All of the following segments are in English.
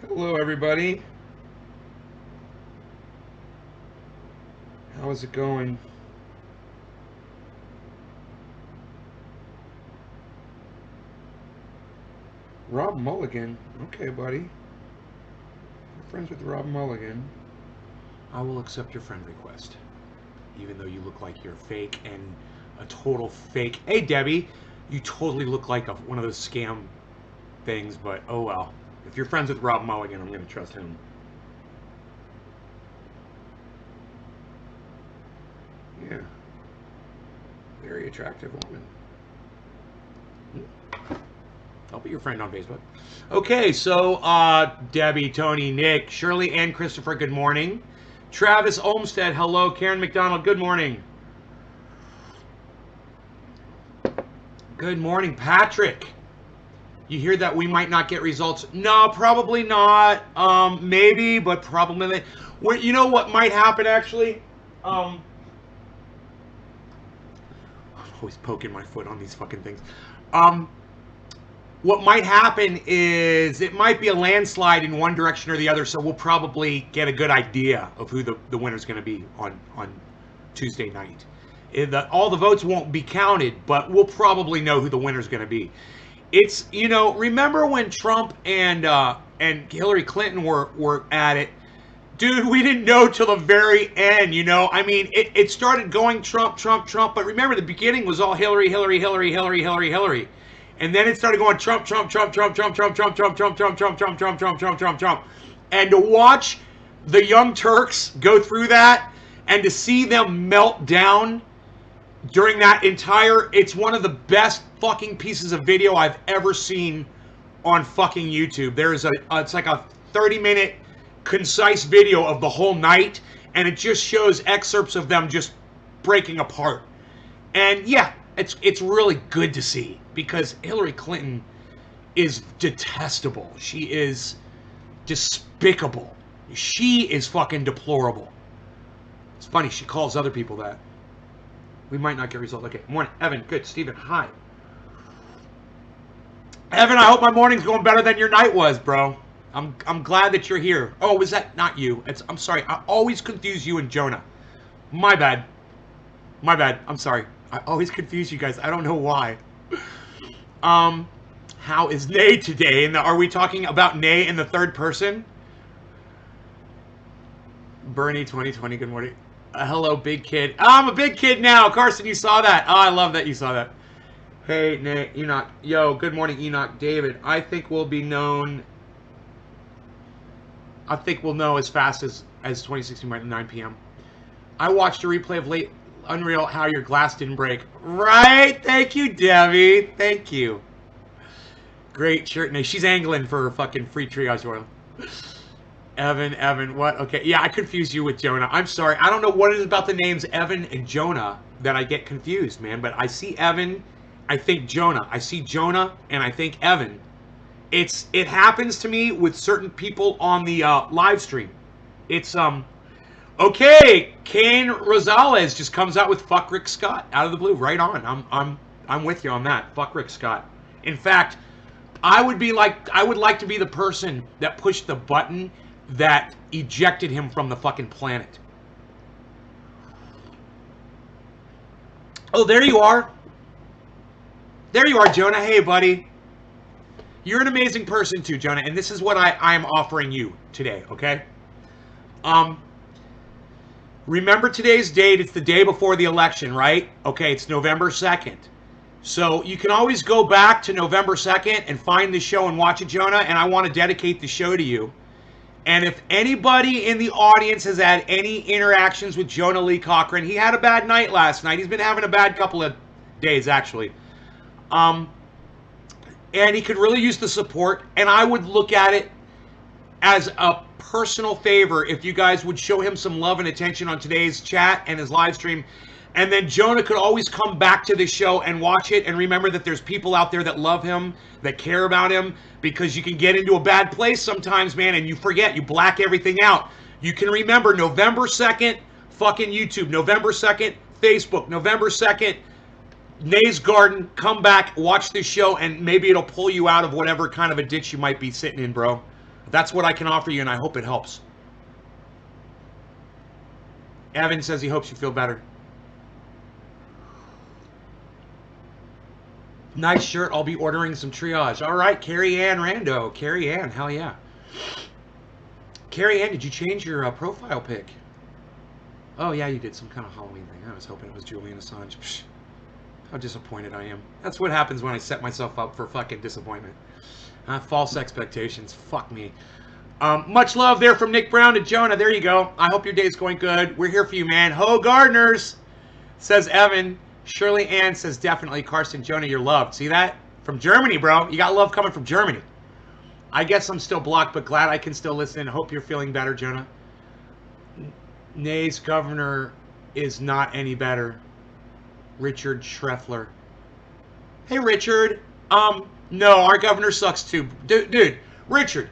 Hello, everybody. How is it going? Rob Mulligan. Okay, buddy. You're friends with Rob Mulligan. I will accept your friend request, even though you look like you're fake and a total fake. Hey, Debbie, you totally look like one of those scam things, but oh well. If you're friends with Rob Mulligan, I'm going to trust him. Yeah. Very attractive woman. I'll be your friend on Facebook. Okay, so Debbie, Tony, Nick, Shirley, and Christopher, good morning. Travis Olmstead, hello. Karen McDonald, good morning. Good morning, Patrick. You hear that we might not get results? No, probably not. Maybe, but probably. You know what might happen actually? I'm always poking my foot on these fucking things. What might happen is it might be a landslide in one direction or the other, so we'll probably get a good idea of who the winner's going to be on Tuesday night. All the votes won't be counted, but we'll probably know who the winner's going to be. It's, remember when Trump and Hillary Clinton were at it? Dude, we didn't know till the very end, I mean, it started going Trump, Trump, Trump, but remember the beginning was all Hillary, Hillary, Hillary, Hillary, Hillary, Hillary. And then it started going Trump, Trump, Trump, Trump, Trump, Trump, Trump, Trump, Trump, Trump, Trump, Trump, Trump, Trump, Trump, Trump, Trump. And to watch the Young Turks go through that and to see them melt down during that it's one of the best fucking pieces of video I've ever seen on fucking YouTube. There's it's like a 30-minute concise video of the whole night, and it just shows excerpts of them just breaking apart. And yeah, it's really good to see, because Hillary Clinton is detestable. She is despicable. She is fucking deplorable. It's funny, she calls other people that. We might not get results. Okay, morning. Evan, good. Steven, hi. Evan, I hope my morning's going better than your night was, bro. I'm glad that you're here. Oh, was that not you? I'm sorry. I always confuse you and Jonah. My bad. My bad. I'm sorry. I always confuse you guys. I don't know why. How is Nay today? And are we talking about Nay in the third person? Bernie 2020, good morning. Hello, big kid. I'm a big kid now. Carson, you saw that. Oh, I love that you saw that. Hey, Nay, Enoch. Yo, good morning, Enoch. David, I think we'll know as fast as 2016 right at 9 p.m. I watched a replay of late Unreal how your glass didn't break. Right? Thank you, Debbie. Thank you. Great shirt. Nay, she's angling for fucking free triage oil. Evan, what? Okay, yeah, I confused you with Jonah. I'm sorry. I don't know what it is about the names Evan and Jonah that I get confused, man. But I see Evan, I think Jonah. I see Jonah, and I think Evan. It happens to me with certain people on the live stream. It's okay. Kane Rosales just comes out with fuck Rick Scott out of the blue, right on. I'm with you on that. Fuck Rick Scott. In fact, I would like to be the person that pushed the button that ejected him from the fucking planet. Oh, there you are. There you are, Jonah. Hey, buddy. You're an amazing person too, Jonah, and this is what I am offering you today, okay? Remember today's date. It's the day before the election, right? Okay, it's November 2nd. So you can always go back to November 2nd and find the show and watch it, Jonah, and I want to dedicate the show to you. And if anybody in the audience has had any interactions with Jonah Lee Cochran, he had a bad night last night. He's been having a bad couple of days, actually. And he could really use the support. And I would look at it as a personal favor if you guys would show him some love and attention on today's chat and his live stream. And then Jonah could always come back to the show and watch it and remember that there's people out there that love him, that care about him, because you can get into a bad place sometimes, man, and you forget, you black everything out. You can remember November 2nd, fucking YouTube, November 2nd, Facebook, November 2nd, Nay's Garden, come back, watch this show, and maybe it'll pull you out of whatever kind of a ditch you might be sitting in, bro. That's what I can offer you, and I hope it helps. Evan says he hopes you feel better. Nice shirt. I'll be ordering some triage. All right, Carrie Ann Rando. Carrie Ann, hell yeah. Carrie Ann, did you change your profile pic? Oh, yeah, you did. Some kind of Halloween thing. I was hoping it was Julian Assange. Psh, how disappointed I am. That's what happens when I set myself up for fucking disappointment. False expectations. Fuck me. Much love there from Nick Brown to Jonah. There you go. I hope your day's going good. We're here for you, man. Ho Gardeners, says Evan. Shirley Ann says definitely. Carson, Jonah, you're loved. See that? From Germany, bro. You got love coming from Germany. I guess I'm still blocked, but glad I can still listen. Hope you're feeling better, Jonah. Nay's governor is not any better. Richard Schreffler. Hey, Richard. No, our governor sucks too. Dude, Richard,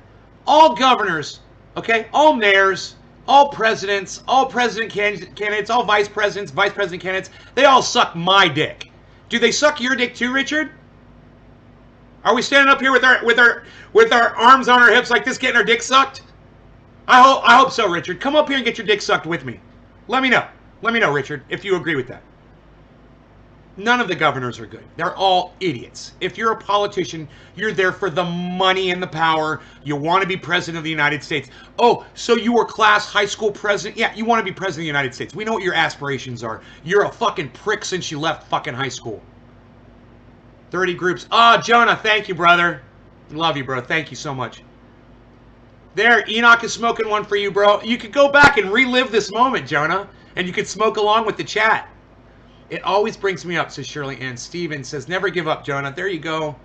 all governors, okay, all mayors, all presidents, all president candidates, all vice presidents, vice president candidates, they all suck my dick. Do they suck your dick too, Richard? Are we standing up here with our arms on our hips like this, getting our dick sucked? I hope so, Richard. Come up here and get your dick sucked with me. Let me know. Let me know, Richard, if you agree with that. None of the governors are good. They're all idiots. If you're a politician, you're there for the money and the power. You want to be president of the United States. Oh, so you were class high school president? Yeah, you want to be president of the United States. We know what your aspirations are. You're a fucking prick since you left fucking high school. 30 groups. Ah, Jonah, thank you, brother. Love you, bro. Thank you so much. There, Enoch is smoking one for you, bro. You could go back and relive this moment, Jonah, and you could smoke along with the chat. It always brings me up, says Shirley Ann. Steven says, never give up, Jonah. There you go.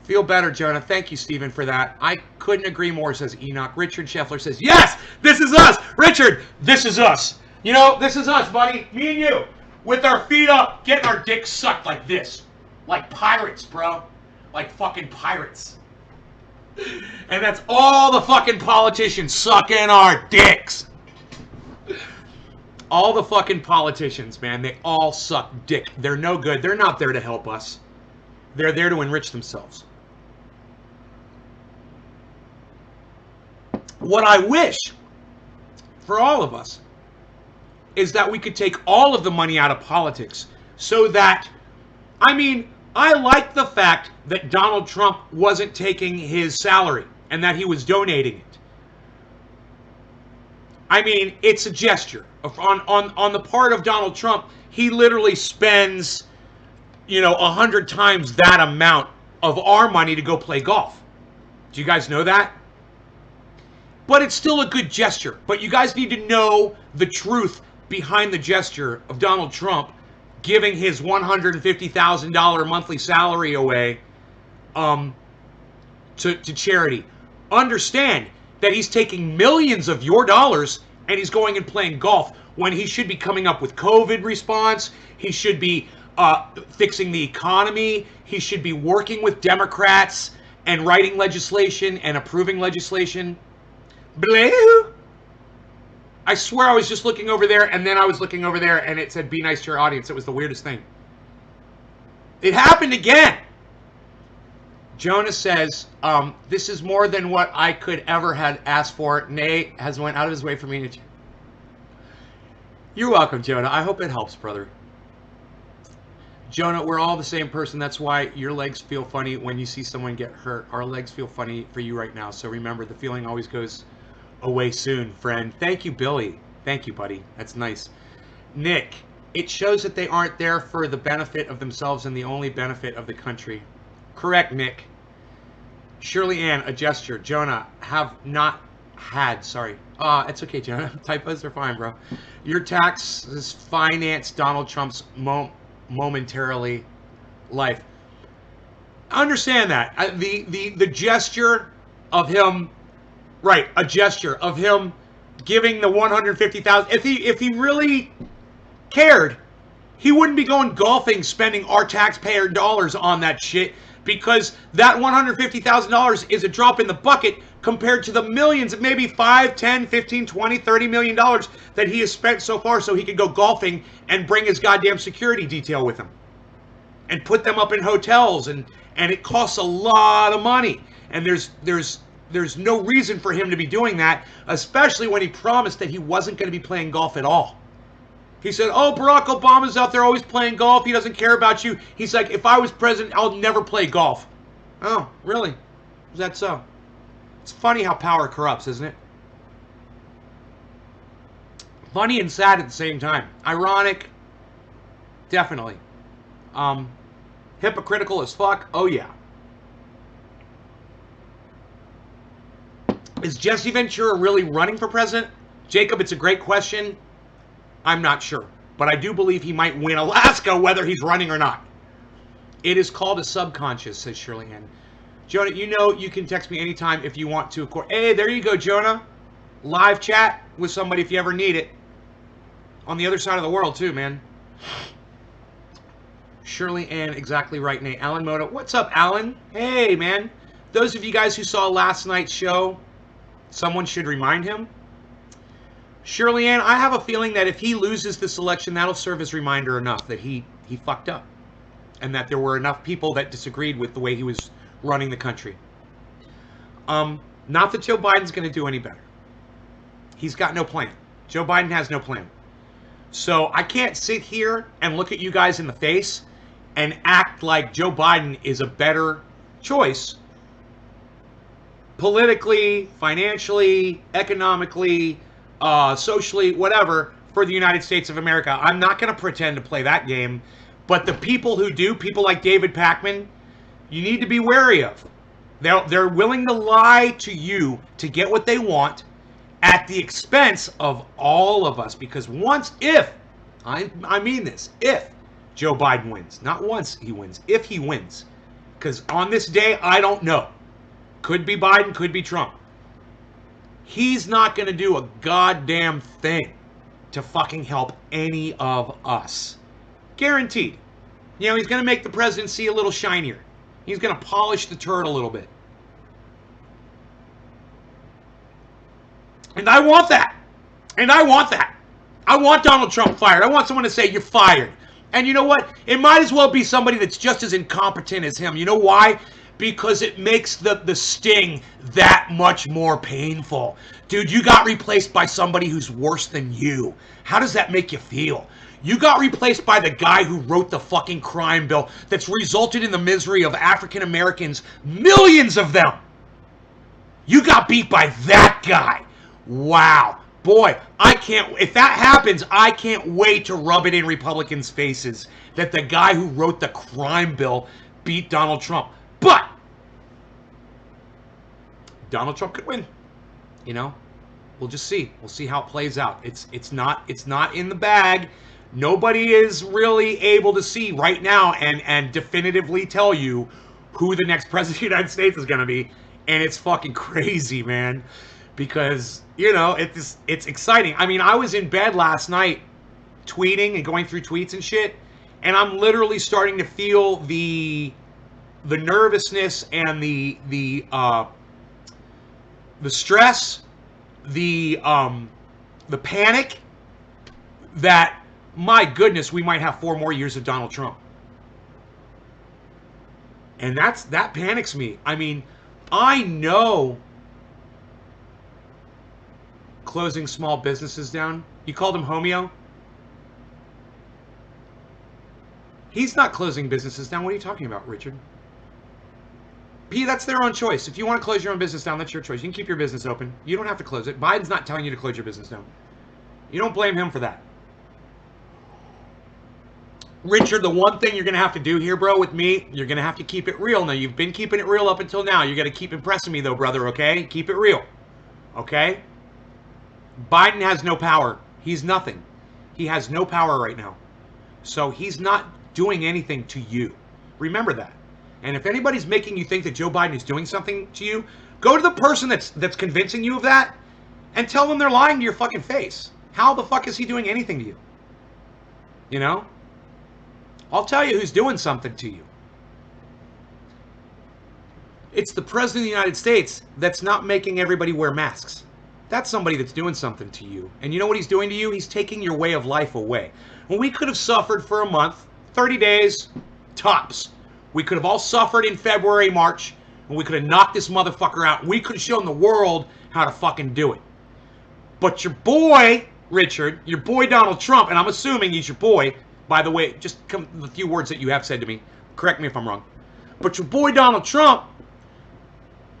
Feel better, Jonah. Thank you, Steven, for that. I couldn't agree more, says Enoch. Richard Scheffler says, yes, this is us. Richard, this is us. You know, this is us, buddy. Me and you. With our feet up, getting our dicks sucked like this. Like pirates, bro. Like fucking pirates. And that's all the fucking politicians sucking our dicks. All the fucking politicians, man, they all suck dick. They're no good. They're not there to help us. They're there to enrich themselves. What I wish for all of us is that we could take all of the money out of politics so that, I mean, I like the fact that Donald Trump wasn't taking his salary and that he was donating it. I mean, it's a gesture. On the part of Donald Trump, he literally spends, 100 times that amount of our money to go play golf. Do you guys know that? But it's still a good gesture. But you guys need to know the truth behind the gesture of Donald Trump giving his $150,000 monthly salary away to charity. Understand that he's taking millions of your dollars and he's going and playing golf when he should be coming up with COVID response. He should be fixing the economy. He should be working with Democrats and writing legislation and approving legislation. Blue. I swear I was just looking over there and then I was looking over there and it said be nice to your audience. It was the weirdest thing. It happened again. Jonah says, this is more than what I could ever had asked for. Nay has went out of his way for me to... You're welcome, Jonah. I hope it helps, brother. Jonah, we're all the same person. That's why your legs feel funny when you see someone get hurt. Our legs feel funny for you right now. So remember, the feeling always goes away soon, friend. Thank you, Billy. Thank you, buddy. That's nice. Nick, it shows that they aren't there for the benefit of themselves and the only benefit of the country. Correct, Nick. Shirley Ann, a gesture. Jonah, have not had. Sorry. It's okay, Jonah. Typos are fine, bro. Your taxes finance Donald Trump's momentarily life. Understand that. The gesture of him, right, a gesture of him giving the $150,000. If he really cared, he wouldn't be going golfing spending our taxpayer dollars on that shit. Because that $150,000 is a drop in the bucket compared to the millions, maybe 5, 10, 15, 20, $30 million that he has spent so far so he could go golfing and bring his goddamn security detail with him. And put them up in hotels. And it costs a lot of money. And there's there's no reason for him to be doing that, especially when he promised that he wasn't going to be playing golf at all. He said, oh, Barack Obama's out there always playing golf. He doesn't care about you. He's like, if I was president, I'll never play golf. Oh, really? Is that so? It's funny how power corrupts, isn't it? Funny and sad at the same time. Ironic. Definitely. Hypocritical as fuck. Oh, yeah. Is Jesse Ventura really running for president? Jacob, it's a great question. I'm not sure. But I do believe he might win Alaska whether he's running or not. It is called a subconscious, says Shirley Ann. Jonah, you know you can text me anytime if you want to. Of course. Hey, there you go, Jonah. Live chat with somebody if you ever need it. On the other side of the world, too, man. Shirley Ann, exactly right, Nate. Alan Moto. What's up, Alan? Hey, man. Those of you guys who saw last night's show, someone should remind him. Shirley Ann, I have a feeling that if he loses this election, that'll serve as reminder enough that he fucked up. And that there were enough people that disagreed with the way he was running the country. Not that Joe Biden's going to do any better. He's got no plan. Joe Biden has no plan. So I can't sit here and look at you guys in the face and act like Joe Biden is a better choice politically, financially, economically, socially, whatever, for the United States of America. I'm not going to pretend to play that game. But the people who do, people like David Pakman, you need to be wary of. They're willing to lie to you to get what they want at the expense of all of us. Because if Joe Biden wins, not once he wins, if he wins. Because on this day, I don't know. Could be Biden, could be Trump. He's not going to do a goddamn thing to fucking help any of us. Guaranteed. You know, he's going to make the presidency a little shinier. He's going to polish the turd a little bit. And I want that. I want Donald Trump fired. I want someone to say, you're fired. And you know what? It might as well be somebody that's just as incompetent as him. You know why? Because it makes the sting that much more painful. Dude, you got replaced by somebody who's worse than you. How does that make you feel? You got replaced by the guy who wrote the fucking crime bill that's resulted in the misery of African Americans, millions of them. You got beat by that guy. Wow. Boy, if that happens, I can't wait to rub it in Republicans' faces that the guy who wrote the crime bill beat Donald Trump. But Donald Trump could win. You know, we'll just see. We'll see how it plays out. It's not in the bag. Nobody is really able to see right now and definitively tell you who the next president of the United States is going to be. And it's fucking crazy, man. Because, you know, it's exciting. I mean, I was in bed last night tweeting and going through tweets and shit. And I'm literally starting to feel the nervousness and the stress, the panic that, my goodness, we might have 4 more years of Donald Trump. And that panics me. I mean, I know closing small businesses down. You called him Homeo? He's not closing businesses down. What are you talking about, Richard? P, that's their own choice. If you want to close your own business down, that's your choice. You can keep your business open. You don't have to close it. Biden's not telling you to close your business down. You don't blame him for that. Richard, the one thing you're going to have to do here, bro, with me, you're going to have to keep it real. Now, you've been keeping it real up until now. You got to keep impressing me, though, brother, okay? Keep it real. Okay? Biden has no power. He's nothing. He has no power right now. So he's not doing anything to you. Remember that. And if anybody's making you think that Joe Biden is doing something to you, go to the person that's convincing you of that and tell them they're lying to your fucking face. How the fuck is he doing anything to you? You know? I'll tell you who's doing something to you. It's the President of the United States that's not making everybody wear masks. That's somebody that's doing something to you. And you know what he's doing to you? He's taking your way of life away. When we could have suffered for a month, 30 days, tops. We could have all suffered in February, March. and we could have knocked this motherfucker out. We could have shown the world how to fucking do it. But your boy, Richard, your boy Donald Trump, and I'm assuming he's your boy, by the way, just the few words that you have said to me, correct me if I'm wrong. But your boy Donald Trump,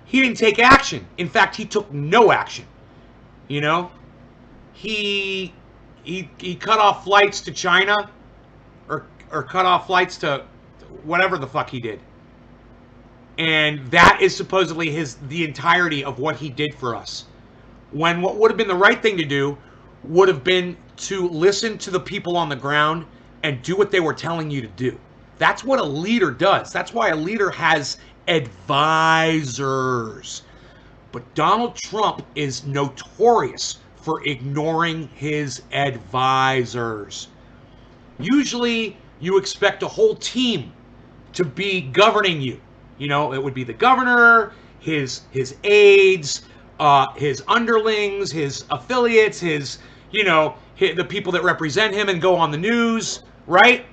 he didn't take action. In fact, he took no action. You know? He cut off flights to China, or cut off flights to whatever the fuck he did. And that is supposedly the entirety of what he did for us. When what would have been the right thing to do would have been to listen to the people on the ground and do what they were telling you to do. That's what a leader does. That's why a leader has advisors. But Donald Trump is notorious for ignoring his advisors. Usually, you expect a whole team to be governing you. You know, it would be the governor, his aides, his underlings, his affiliates, the people that represent him and go on the news, right?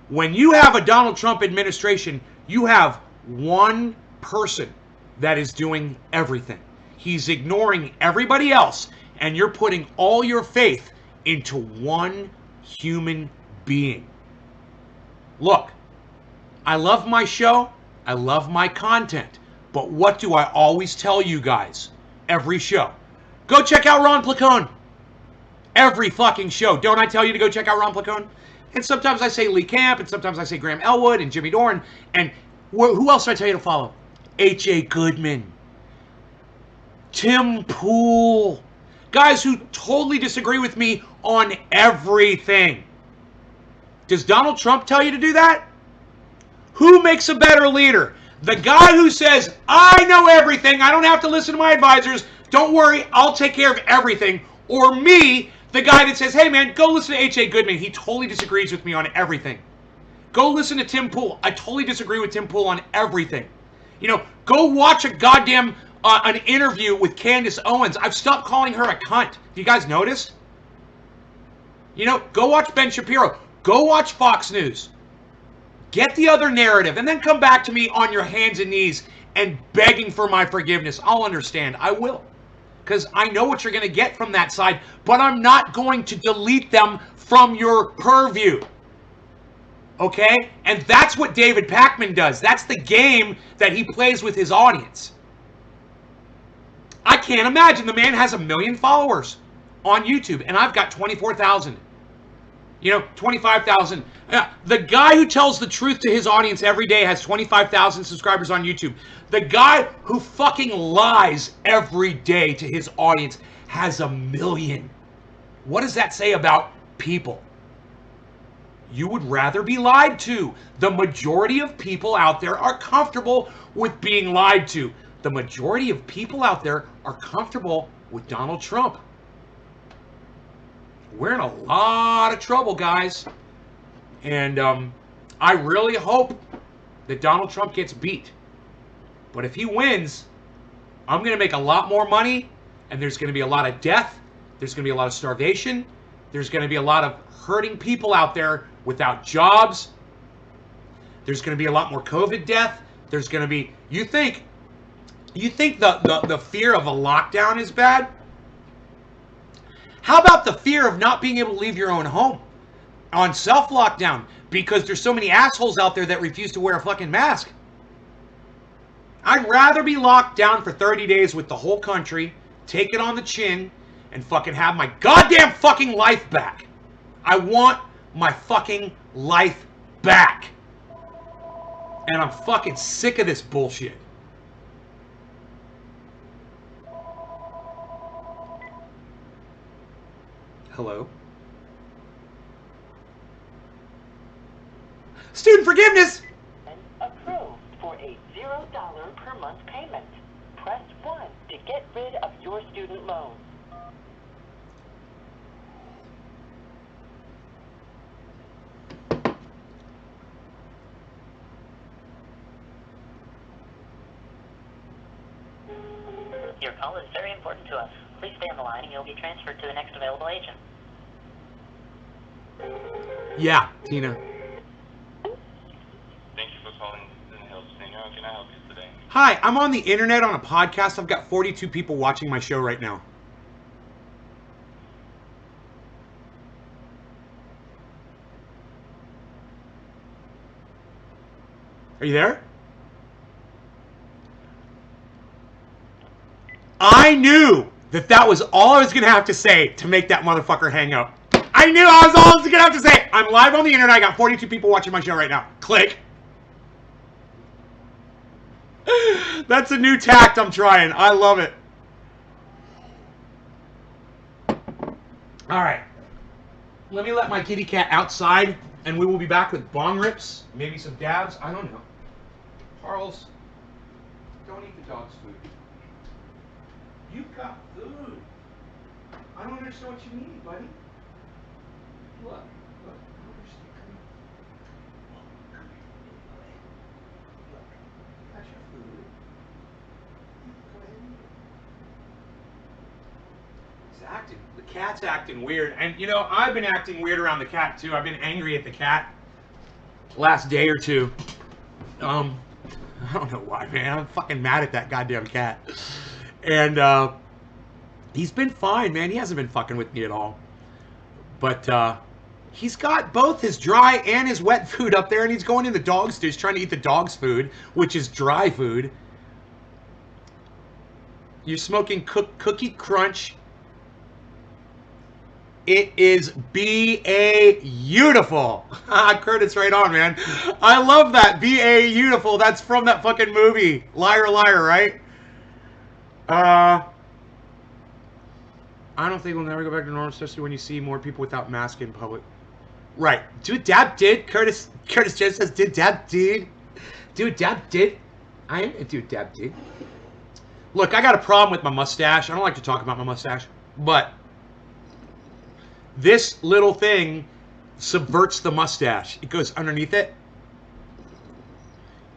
When you have a Donald Trump administration, you have one person that is doing everything. He's ignoring everybody else, and you're putting all your faith into one human being. Look, I love my show. I love my content. But what do I always tell you guys? Every show. Go check out Ron Placone. Every fucking show. Don't I tell you to go check out Ron Placone? And sometimes I say Lee Camp, and sometimes I say Graham Elwood and Jimmy Dorn. And who else do I tell you to follow? H.A. Goodman. Tim Pool. Guys who totally disagree with me on everything. Does Donald Trump tell you to do that? Who makes a better leader? The guy who says, I know everything, I don't have to listen to my advisors, don't worry, I'll take care of everything. Or me, the guy that says, hey man, go listen to H.A. Goodman, he totally disagrees with me on everything. Go listen to Tim Pool, I totally disagree with Tim Pool on everything. You know, go watch a goddamn, an interview with Candace Owens. I've stopped calling her a cunt. Do you guys notice? You know, go watch Ben Shapiro. Go watch Fox News. Get the other narrative, and then come back to me on your hands and knees and begging for my forgiveness. I'll understand. I will. Because I know what you're going to get from that side, but I'm not going to delete them from your purview. Okay? And that's what David Pakman does. That's the game that he plays with his audience. I can't imagine. The man has 1 million followers on YouTube, and I've got 24,000. 25,000. The guy who tells the truth to his audience every day has 25,000 subscribers on YouTube. The guy who fucking lies every day to his audience has 1 million. What does that say about people? You would rather be lied to. The majority of people out there are comfortable with being lied to. The majority of people out there are comfortable with Donald Trump. We're in a lot of trouble, guys. And I really hope that Donald Trump gets beat. But if he wins, I'm going to make a lot more money, and there's going to be a lot of death. There's going to be a lot of starvation. There's going to be a lot of hurting people out there without jobs. There's going to be a lot more COVID death. There's going to be... You think the fear of a lockdown is bad? How about the fear of not being able to leave your own home on self-lockdown because there's so many assholes out there that refuse to wear a fucking mask? I'd rather be locked down for 30 days with the whole country, take it on the chin, and fucking have my goddamn fucking life back. I want my fucking life back. And I'm fucking sick of this bullshit. Hello? Student forgiveness! Approved for a $0 per month payment. Press 1 to get rid of your student loan. Your call is very important to us. Please stay on the line and you'll be transferred to the next available agent. Yeah, Tina. Thank you for calling the Hills Singer. How can I help you today? Hi, I'm on the internet on a podcast. I've got 42 people watching my show right now. Are you there? I knew that was all I was going to have to say to make that motherfucker hang up. I knew I was all going to have to say. I'm live on the internet. I got 42 people watching my show right now. Click. That's a new tact I'm trying. I love it. All right. Let me let my kitty cat outside, and we will be back with bong rips, maybe some dabs. I don't know. Charles, don't eat the dog's food. You've got food. I don't understand what you need, buddy. Look, I don't understand. Come here. Come here, boy. Look, that's your food. Go ahead and eat it. He's acting. The cat's acting weird. And, you know, I've been acting weird around the cat, too. I've been angry at the cat last day or two. I don't know why, man. I'm fucking mad at that goddamn cat. And he's been fine, man. He hasn't been fucking with me at all. But he's got both his dry and his wet food up there, and he's going in the dog's food. He's trying to eat the dog's food, which is dry food. You're smoking Cookie Crunch. It is beautiful. Curtis, right on, man. I love that. Beautiful. That's from that fucking movie. Liar, Liar, right? I don't think we'll never go back to normal, especially when you see more people without masks in public. Right. Dude, Dab did. Curtis just says, Dude, Dab did. Dude, Dab did. I am a Dude, Dab did. Look, I got a problem with my mustache. I don't like to talk about my mustache. But this little thing subverts the mustache. It goes underneath it.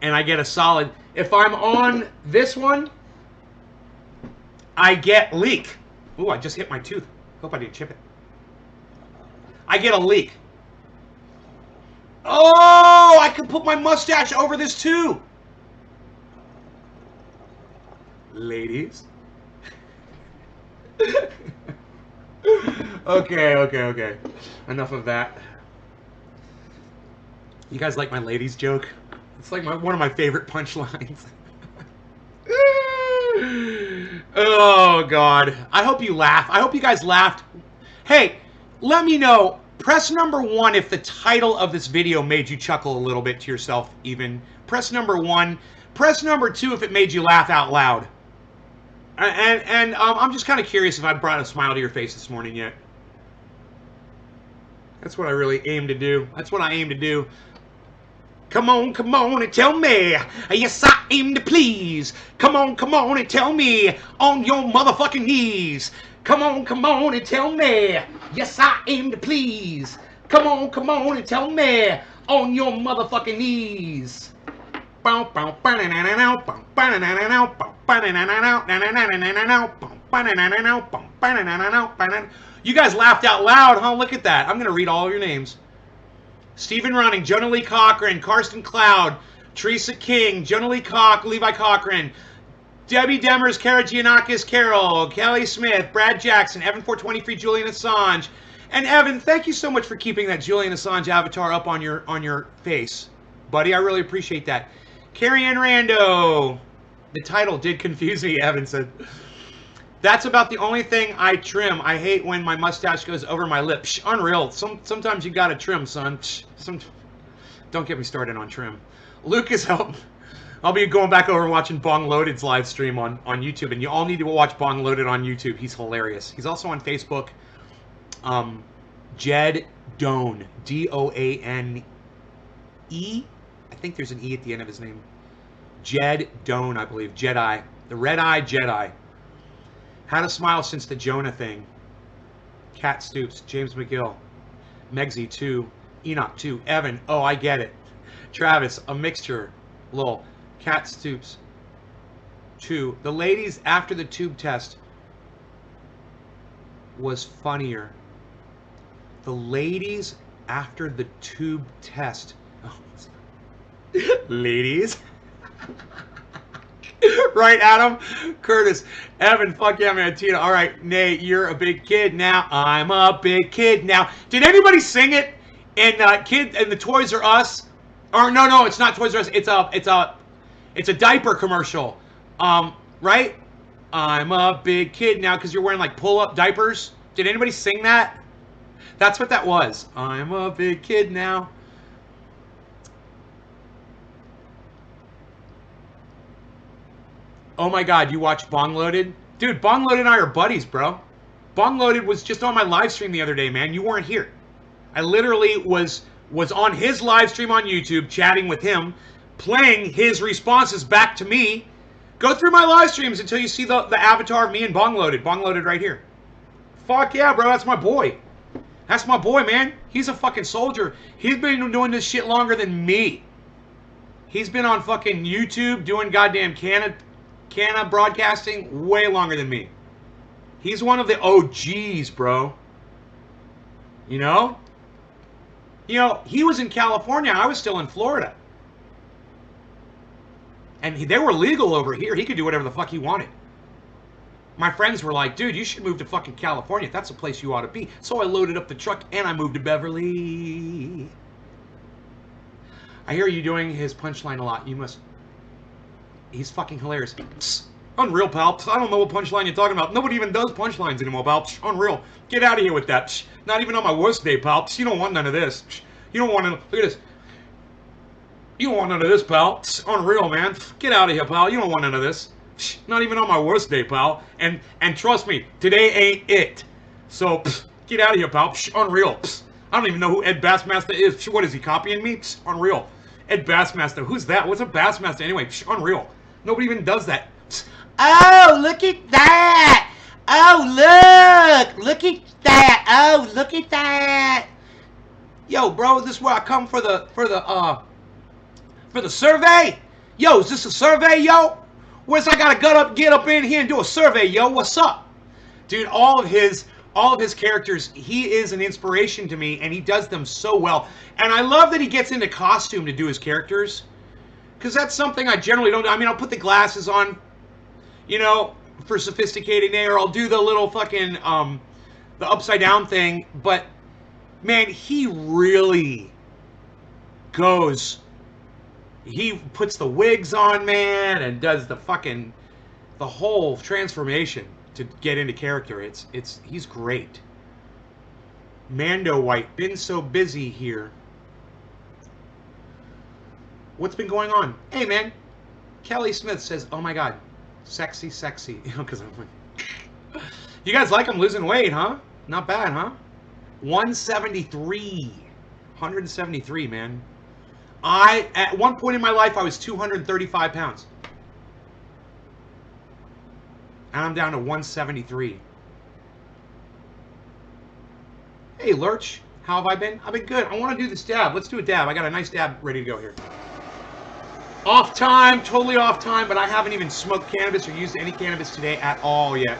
And I get a solid. If I'm on this one, I get leak. Ooh, I just hit my tooth. Hope I didn't chip it. I get a leak. Oh, I can put my mustache over this too. Ladies. Okay. Enough of that. You guys like my ladies joke? It's like one of my favorite punchlines. Oh, God. I hope you laugh. I hope you guys laughed. Hey, let me know. Press number 1 if the title of this video made you chuckle a little bit to yourself even. Press number 1. Press number 2 if it made you laugh out loud. And I'm just kind of curious if I brought a smile to your face this morning yet. That's what I really aim to do. That's what I aim to do. Come on and tell me. Yes, I aim to please. Come on and tell me on your motherfucking knees. Come on and tell me. Yes, I aim to please. Come on and tell me on your motherfucking knees. You guys laughed out loud, huh? Look at that. I'm going to read all your names. Stephen Running, Jonah Lee Cochran, Karsten Cloud, Teresa King, Jonah Lee Levi Cochran, Debbie Demers, Kara Giannakis, Carol, Kelly Smith, Brad Jackson, Evan 423, Julian Assange. And Evan, thank you so much for keeping that Julian Assange avatar up on your face. Buddy, I really appreciate that. Carrie Ann Rando. The title did confuse me, Evan said. That's about the only thing I trim. I hate when my mustache goes over my lip. Psh, unreal. Sometimes you gotta trim, son. Don't get me started on trim. Lucas, help. I'll be going back over and watching Bong Loaded's live stream on YouTube, and you all need to watch Bong Loaded on YouTube. He's hilarious. He's also on Facebook. Jed Doane, Doane. I think there's an E at the end of his name. Jed Doane, I believe. Jedi. The Red-Eye Jedi. Had a smile since the Jonah thing. Cat Stoops. James McGill. Megsy 2. Enoch 2. Evan. Oh, I get it. Travis. A mixture. Lol. Cat Stoops. 2. The ladies after the tube test was funnier. The ladies after the tube test. Oh. Ladies. Right, Adam? Curtis, Evan, fuck yeah, man. Tina, all right, Nate, you're a big kid now. I'm a big kid now. Did anybody sing it in Kid and the Toys R Us? Or no, it's not Toys R Us. It's a diaper commercial. Right? I'm a big kid now because you're wearing like pull-up diapers. Did anybody sing that? That's what that was. I'm a big kid now. Oh my God, you watch Bong Loaded? Dude, Bong Loaded and I are buddies, bro. Bong Loaded was just on my live stream the other day, man. You weren't here. I literally was on his live stream on YouTube, chatting with him, playing his responses back to me. Go through my live streams until you see the avatar of me and Bong Loaded. Bong Loaded right here. Fuck yeah, bro. That's my boy. That's my boy, man. He's a fucking soldier. He's been doing this shit longer than me. He's been on fucking YouTube doing goddamn Canada broadcasting way longer than me. He's one of the OGs, bro. You know? You know, he was in California. I was still in Florida. And they were legal over here. He could do whatever the fuck he wanted. My friends were like, dude, you should move to fucking California. That's the place you ought to be. So I loaded up the truck and I moved to Beverly. I hear you doing his punchline a lot. You must... He's fucking hilarious. Psst. Unreal, pal. Psst. I don't know what punchline you're talking about. Nobody even does punchlines anymore, pal. Psst. Unreal. Get out of here with that. Psst. Not even on my worst day, pal. Psst. You don't want none of this. Psst. You don't want to... Look at this. You don't want none of this, pal. Psst. Unreal, man. Psst. Get out of here, pal. You don't want none of this. Psst. Not even on my worst day, pal. And trust me, today ain't it. So, psst. Get out of here, pal. Psst. Unreal. Psst. I don't even know who Ed Bassmaster is. Psst. What is he, copying me? Psst. Unreal. Ed Bassmaster. Who's that? What's a Bassmaster anyway? Psst. Unreal. Nobody even does that. Oh, look at that. Oh, look at that. Oh, look at that. Yo, bro, this is where I come for the survey. Yo, is this a survey, yo? Where's I gotta get up in here and do a survey, yo? What's up? Dude, all of his characters, he is an inspiration to me, and he does them so well. And I love that he gets into costume to do his characters. Because that's something I generally don't do. I mean, I'll put the glasses on, you know, for sophisticated Nate, or I'll do the little fucking, the upside down thing. But, man, he really goes, he puts the wigs on, man, and does the whole transformation to get into character. He's great. Mando White, been so busy here. What's been going on? Hey, man. Kelly Smith says, oh, my God. Sexy, sexy. Because I'm like... You guys like him losing weight, huh? Not bad, huh? 173. 173, man. At one point in my life, I was 235 pounds. And I'm down to 173. Hey, Lurch. How have I been? I've been good. I want to do this dab. Let's do a dab. I got a nice dab ready to go here. Off time, totally off time, but I haven't even smoked cannabis or used any cannabis today at all yet.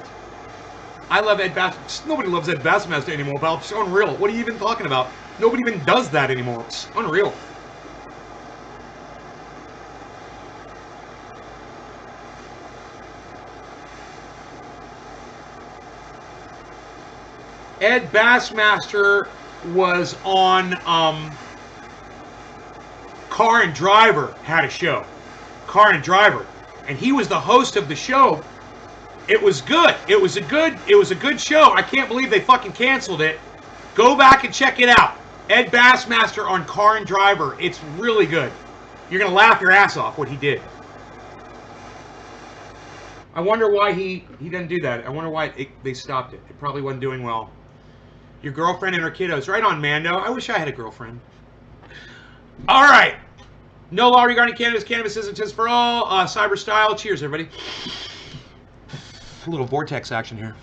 I love Ed Bassmaster. Nobody loves Ed Bassmaster anymore, pal. It's unreal. What are you even talking about? Nobody even does that anymore. It's unreal. Ed Bassmaster was on Car and Driver had a show. Car and Driver. And he was the host of the show. It was good. It was a good show. I can't believe they fucking canceled it. Go back and check it out. Ed Bassmaster on Car and Driver. It's really good. You're going to laugh your ass off what he did. I wonder why he didn't do that. I wonder why they stopped it. It probably wasn't doing well. Your girlfriend and her kiddos. Right on, Mando. I wish I had a girlfriend. All right. No law regarding cannabis. Cannabis isn't just for all. Cyber style. Cheers, everybody. A little vortex action here.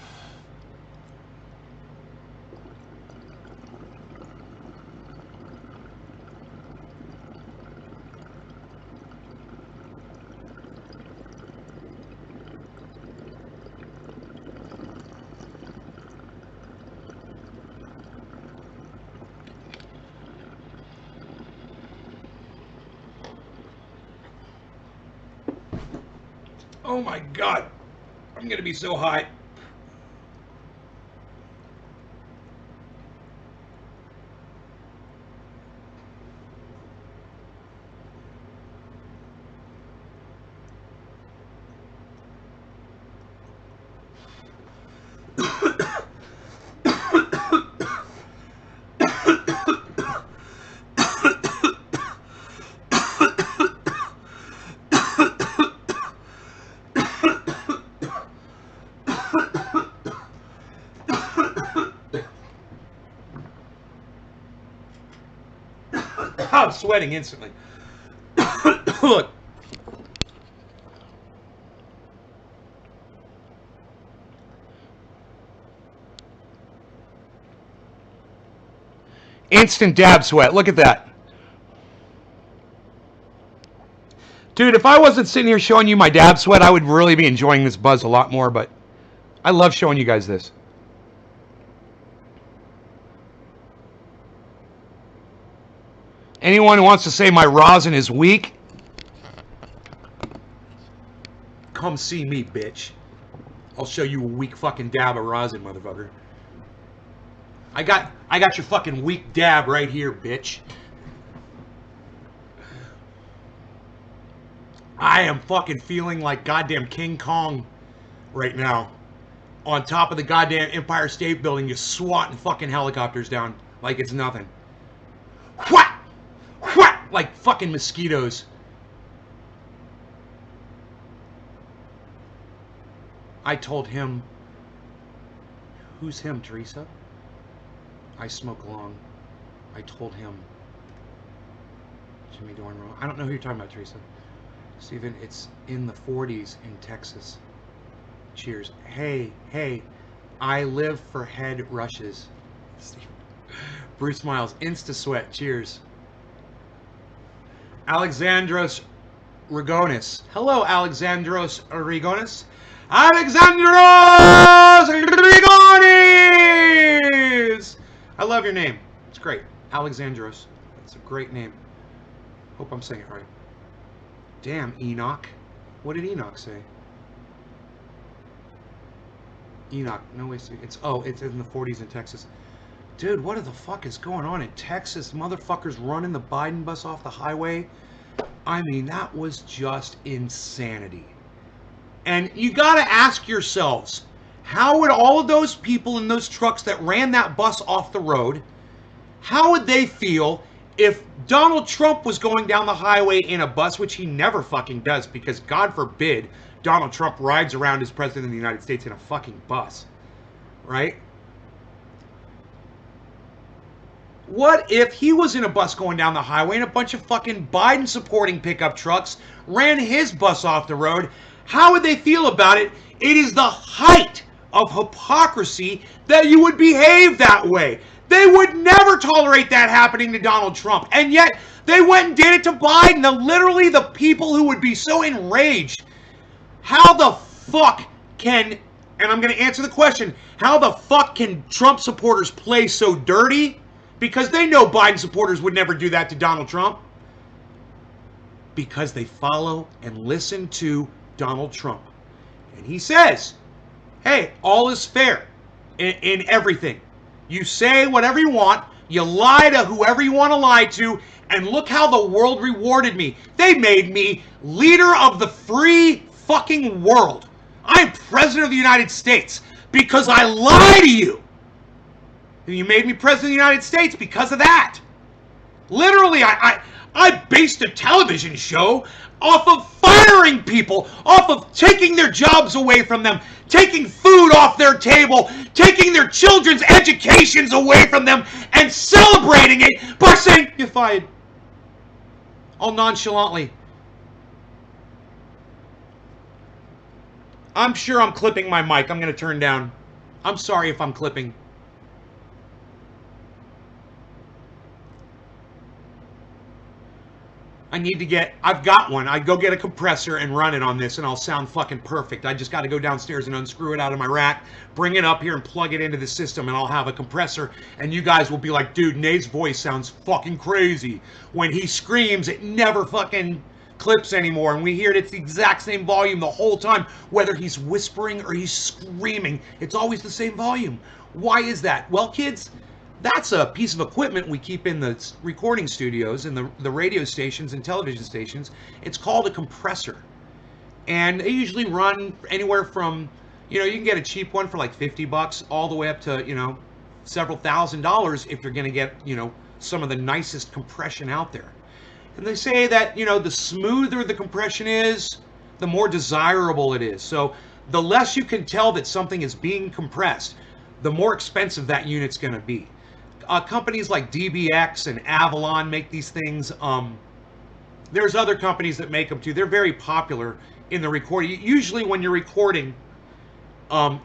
Oh my God. I'm going to be so hot. I'm sweating instantly. Look. Instant dab sweat. Look at that. Dude, if I wasn't sitting here showing you my dab sweat, I would really be enjoying this buzz a lot more, but I love showing you guys this. Anyone who wants to say my rosin is weak, come see me, bitch. I'll show you a weak fucking dab of rosin, motherfucker. I got your fucking weak dab right here, bitch. I am fucking feeling like goddamn King Kong right now. On top of the goddamn Empire State Building, just swatting fucking helicopters down like it's nothing. Whack! Whack! Like fucking mosquitoes. I told him, who's him, Teresa? I smoke long. I told him, Jimmy doing wrong. I don't know who you're talking about, Teresa. Stephen, it's in the 40s in Texas. Cheers. Hey, I live for head rushes. Bruce smiles. Insta sweat. Cheers. Alexandros Rigonis. Hello, Alexandros Rigonis. Alexandros Rigonis! I love your name. It's great. Alexandros. That's a great name. Hope I'm saying it right. Damn, Enoch. What did Enoch say? Enoch. No way. It's in the 40s in Texas. Dude, what the fuck is going on in Texas? Motherfuckers running the Biden bus off the highway. I mean, that was just insanity. And you gotta ask yourselves, how would all of those people in those trucks that ran that bus off the road, how would they feel if Donald Trump was going down the highway in a bus, which he never fucking does, because God forbid Donald Trump rides around as president of the United States in a fucking bus, right? What if he was in a bus going down the highway and a bunch of fucking Biden supporting pickup trucks ran his bus off the road? How would they feel about it? It is the height of hypocrisy that you would behave that way. They would never tolerate that happening to Donald Trump. And yet, they went and did it to Biden. Literally, the people who would be so enraged. How the fuck can, and I'm going to answer the question, how the fuck can Trump supporters play so dirty? Because they know Biden supporters would never do that to Donald Trump. Because they follow and listen to Donald Trump. And he says, hey, all is fair in everything. You say whatever you want, you lie to whoever you want to lie to, and look how the world rewarded me. They made me leader of the free fucking world. I'm president of the United States because I lied to you. And you made me president of the United States because of that. Literally, I based a television show off of firing people, off of taking their jobs away from them, taking food off their table, taking their children's educations away from them, and celebrating it by saying, you're fired. All nonchalantly. I'm sure I'm clipping my mic. I'm going to turn down. I'm sorry if I'm clipping. I've got one. I'd go get a compressor and run it on this and I'll sound fucking perfect. I just got to go downstairs and unscrew it out of my rack, bring it up here and plug it into the system, and I'll have a compressor, and you guys will be like, dude, Nate's voice sounds fucking crazy. When he screams, it never fucking clips anymore, and we hear it. It's the exact same volume the whole time, whether he's whispering or he's screaming. It's always the same volume. Why is that? Well, kids, that's a piece of equipment we keep in the recording studios and the radio stations and television stations. It's called a compressor. And they usually run anywhere from, you know, you can get a cheap one for like $50 all the way up to, you know, several $1,000s if you're going to get, you know, some of the nicest compression out there. And they say that, you know, the smoother the compression is, the more desirable it is. So the less you can tell that something is being compressed, the more expensive that unit's going to be. Companies like DBX and Avalon make these things. There's other companies that make them too. They're very popular in the recording. Usually when you're recording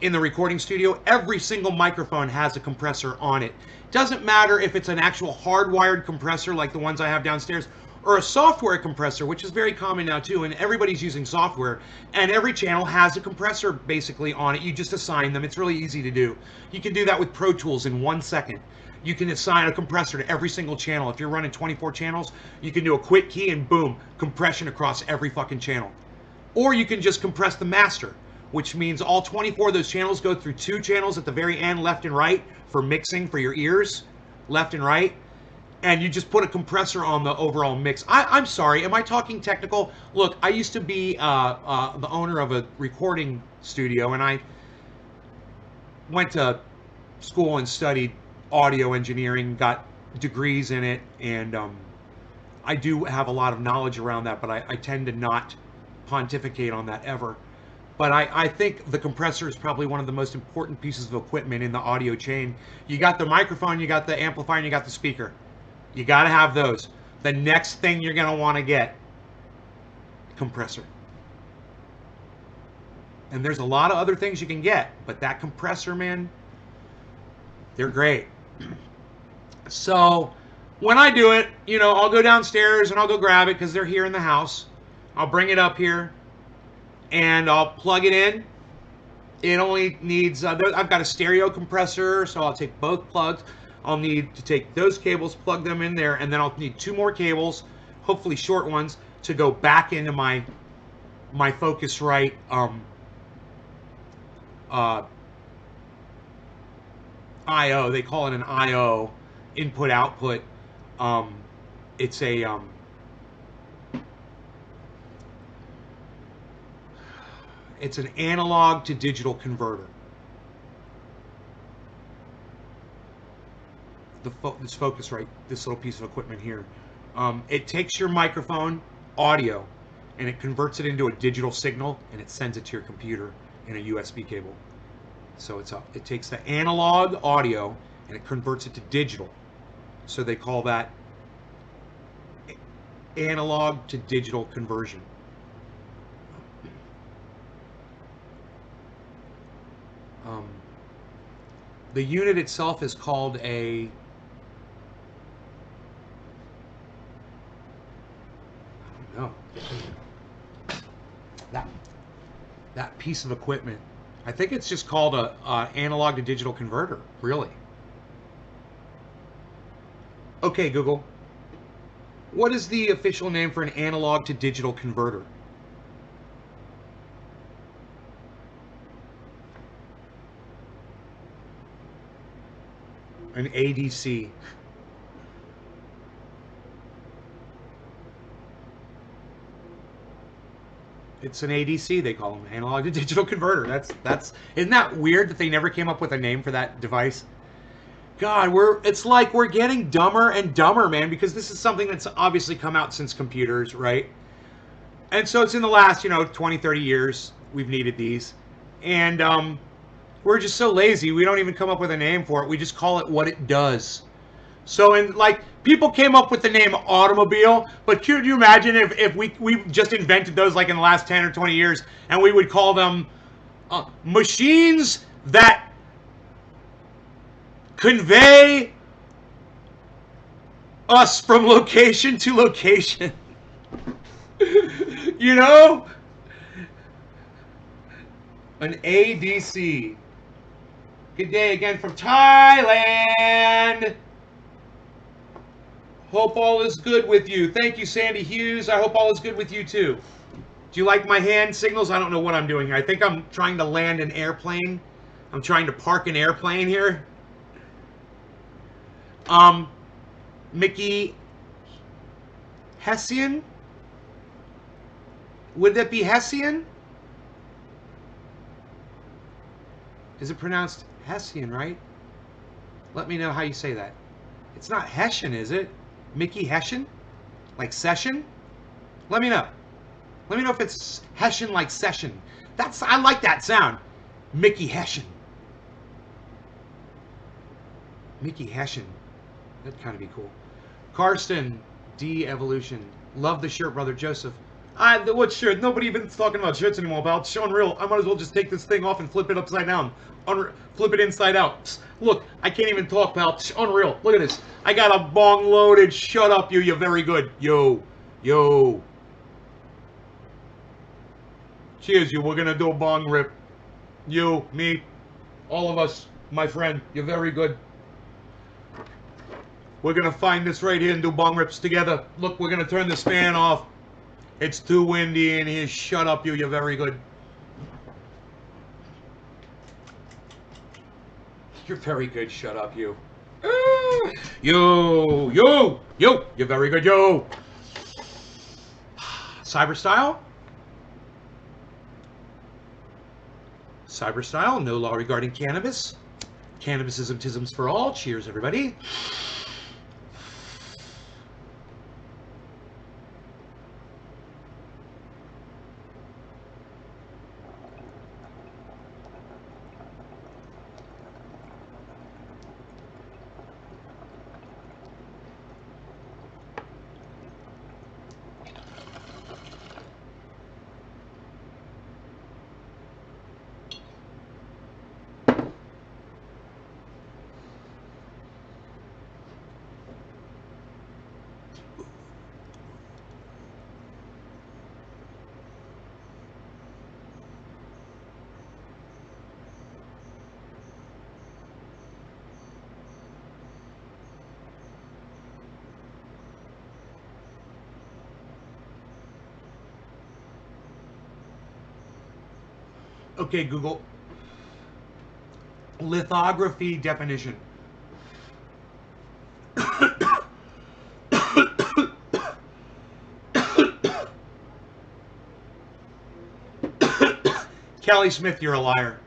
in the recording studio, every single microphone has a compressor on it. Doesn't matter if it's an actual hardwired compressor like the ones I have downstairs, or a software compressor, which is very common now too, and everybody's using software, and every channel has a compressor basically on it. You just assign them. It's really easy to do. You can do that with Pro Tools in 1 second. You can assign a compressor to every single channel. If you're running 24 channels, you can do a quick key and boom, compression across every fucking channel. Or you can just compress the master, which means all 24 of those channels go through 2 channels at the very end, left and right, for mixing for your ears, left and right. And you just put a compressor on the overall mix. I'm sorry, am I talking technical? Look, I used to be the owner of a recording studio, and I went to school and studied audio engineering, got degrees in it, and I do have a lot of knowledge around that, but I tend to not pontificate on that ever. But I think the compressor is probably one of the most important pieces of equipment in the audio chain. You got the microphone, you got the amplifier, and you got the speaker. You got to have those. The next thing you're going to want to get, compressor. And there's a lot of other things you can get, but that compressor, man, they're great. So when I do it, you know, I'll go downstairs and I'll go grab it because they're here in the house. I'll bring it up here and I'll plug it in. It only needs, I've got a stereo compressor, so I'll take both plugs. I'll need to take those cables, plug them in there, and then I'll need 2 more cables, hopefully short ones, to go back into my Focusrite I/O. They call it an I/O, input output. It's a it's an analog to digital converter. This Focusrite, this little piece of equipment here, it takes your microphone audio and it converts it into a digital signal and it sends it to your computer in a USB cable. So it takes the analog audio and it converts it to digital. So they call that analog to digital conversion. The unit itself is called a, I don't know, that piece of equipment. I think it's just called a analog to digital converter, really. Okay, Google, what is the official name for an analog to digital converter? An ADC. It's an ADC, they call them, analog to digital converter. Isn't that weird that they never came up with a name for that device? God, it's like we're getting dumber and dumber, man, because this is something that's obviously come out since computers, right? And so it's in the last, 20, 30 years we've needed these. And we're just so lazy, we don't even come up with a name for it. We just call it what it does. So, people came up with the name automobile, but could you imagine if we just invented those like in the last 10 or 20 years, and we would call them machines that convey us from location to location. An ADC. Good day again from Thailand. Hope all is good with you. Thank you, Sandy Hughes. I hope all is good with you too. Do you like my hand signals? I don't know what I'm doing here. I think I'm trying to land an airplane. I'm trying to park an airplane here. Mickey Hessian? Would that be Hessian? Is it pronounced Hessian, right? Let me know how you say that. It's not Hessian, is it? Mickey Hessian? Like session? Let me know. Let me know if it's Hessian like session. I like that sound. Mickey Hessian. Mickey Hessian. That'd kind of be cool. Karsten D Evolution. Love the shirt, brother Joseph. What shirt? Nobody even's talking about shirts anymore, pal. It's unreal. I might as well just take this thing off and flip it upside down. Flip it inside out. Psst, look, I can't even talk, pal. It's unreal. Look at this. I got a bong loaded. Shut up, you. You're very good. Yo. Yo. Cheers, you. We're going to do a bong rip. You, me, all of us, my friend. You're very good. We're going to find this right here and do bong rips together. Look, we're going to turn this fan off. It's too windy in here. Shut up, you. You're very good. You're very good. Shut up, you. Yo. Yo. Yo. You're very good, yo. Cyberstyle? Cyberstyle. No law regarding cannabis. Cannabisism for all. Cheers, everybody. Okay, Google. Lithography definition. Kelly Smith, you're a liar.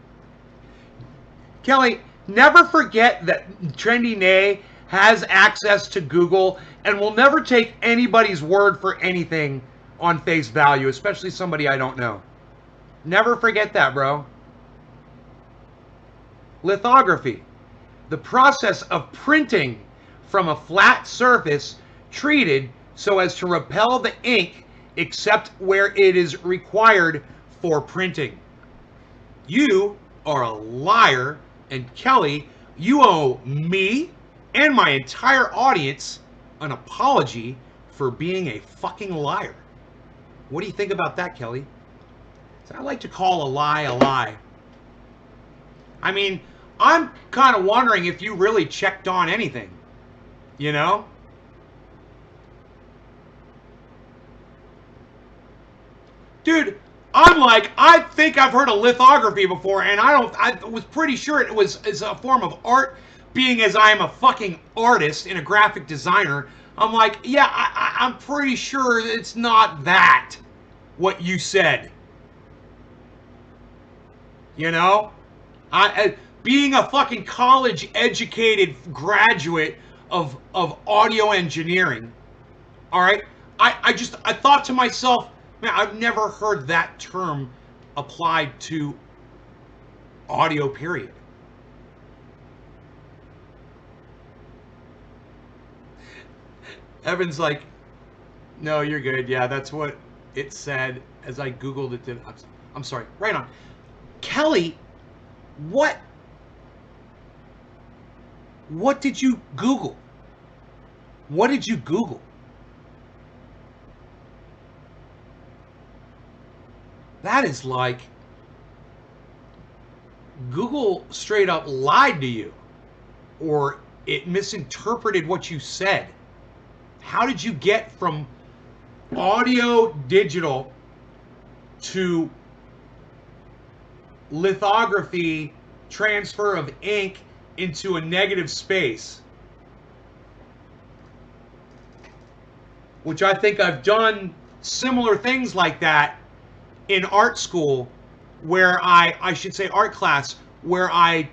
Kelly, never forget that Trendy Nay has access to Google and will never take anybody's word for anything on face value, especially somebody I don't know. Never forget that, bro. Lithography. The process of printing from a flat surface treated so as to repel the ink except where it is required for printing. You are a liar, and Kelly, you owe me and my entire audience an apology for being a fucking liar. What do you think about that, Kelly? I like to call a lie a lie. I mean, I'm kind of wondering if you really checked on anything, you know? Dude, I'm like, I think I've heard of lithography before, and I was pretty sure it's a form of art, being as I am a fucking artist and a graphic designer. I'm like, yeah, I'm pretty sure it's not that, what you said. You know? Being a fucking college-educated graduate of audio engineering, all right? I thought to myself, man, I've never heard that term applied to audio, period. Evan's like, no, you're good. Yeah, that's what it said as I Googled it. I'm sorry. Right on. Kelly, what did you Google? What did you Google? That is like Google straight up lied to you, or it misinterpreted what you said. How did you get from audio digital to lithography, transfer of ink into a negative space? Which I think I've done similar things like that in art school, where I should say art class, where I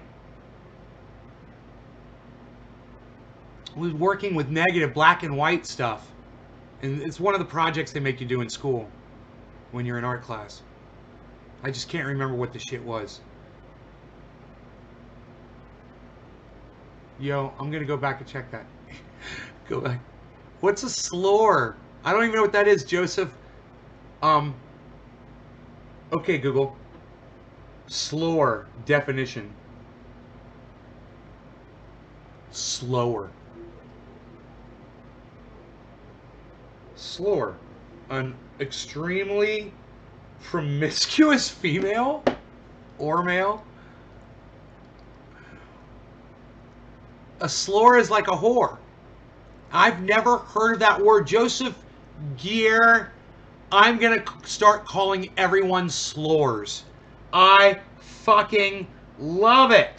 was working with negative black and white stuff. And it's one of the projects they make you do in school when you're in art class. I just can't remember what the shit was. Yo, I'm gonna go back and check that. Go back. What's a slore? I don't even know what that is, Joseph. Okay, Google. Slore definition. Slower. Slore. An extremely promiscuous female or male. A slore is like a whore. I've never heard that word. Joseph Gear, I'm going to start calling everyone slores. I fucking love it.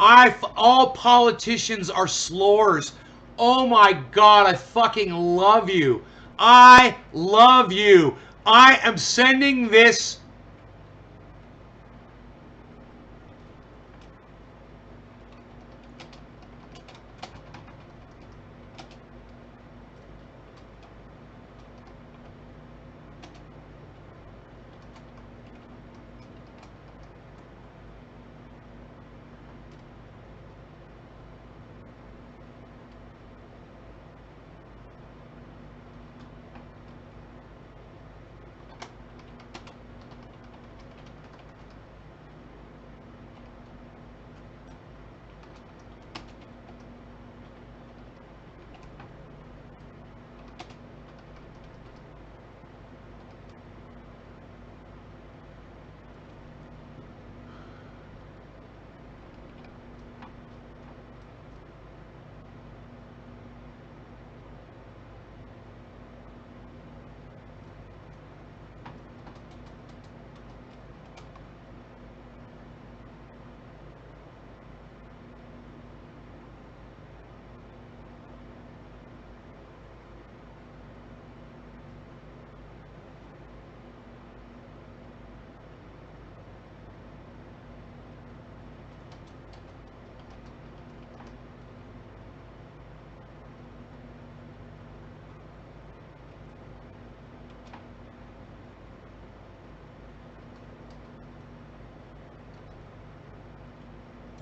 All politicians are slores. Oh my God, I fucking love you. I love you. I am sending this.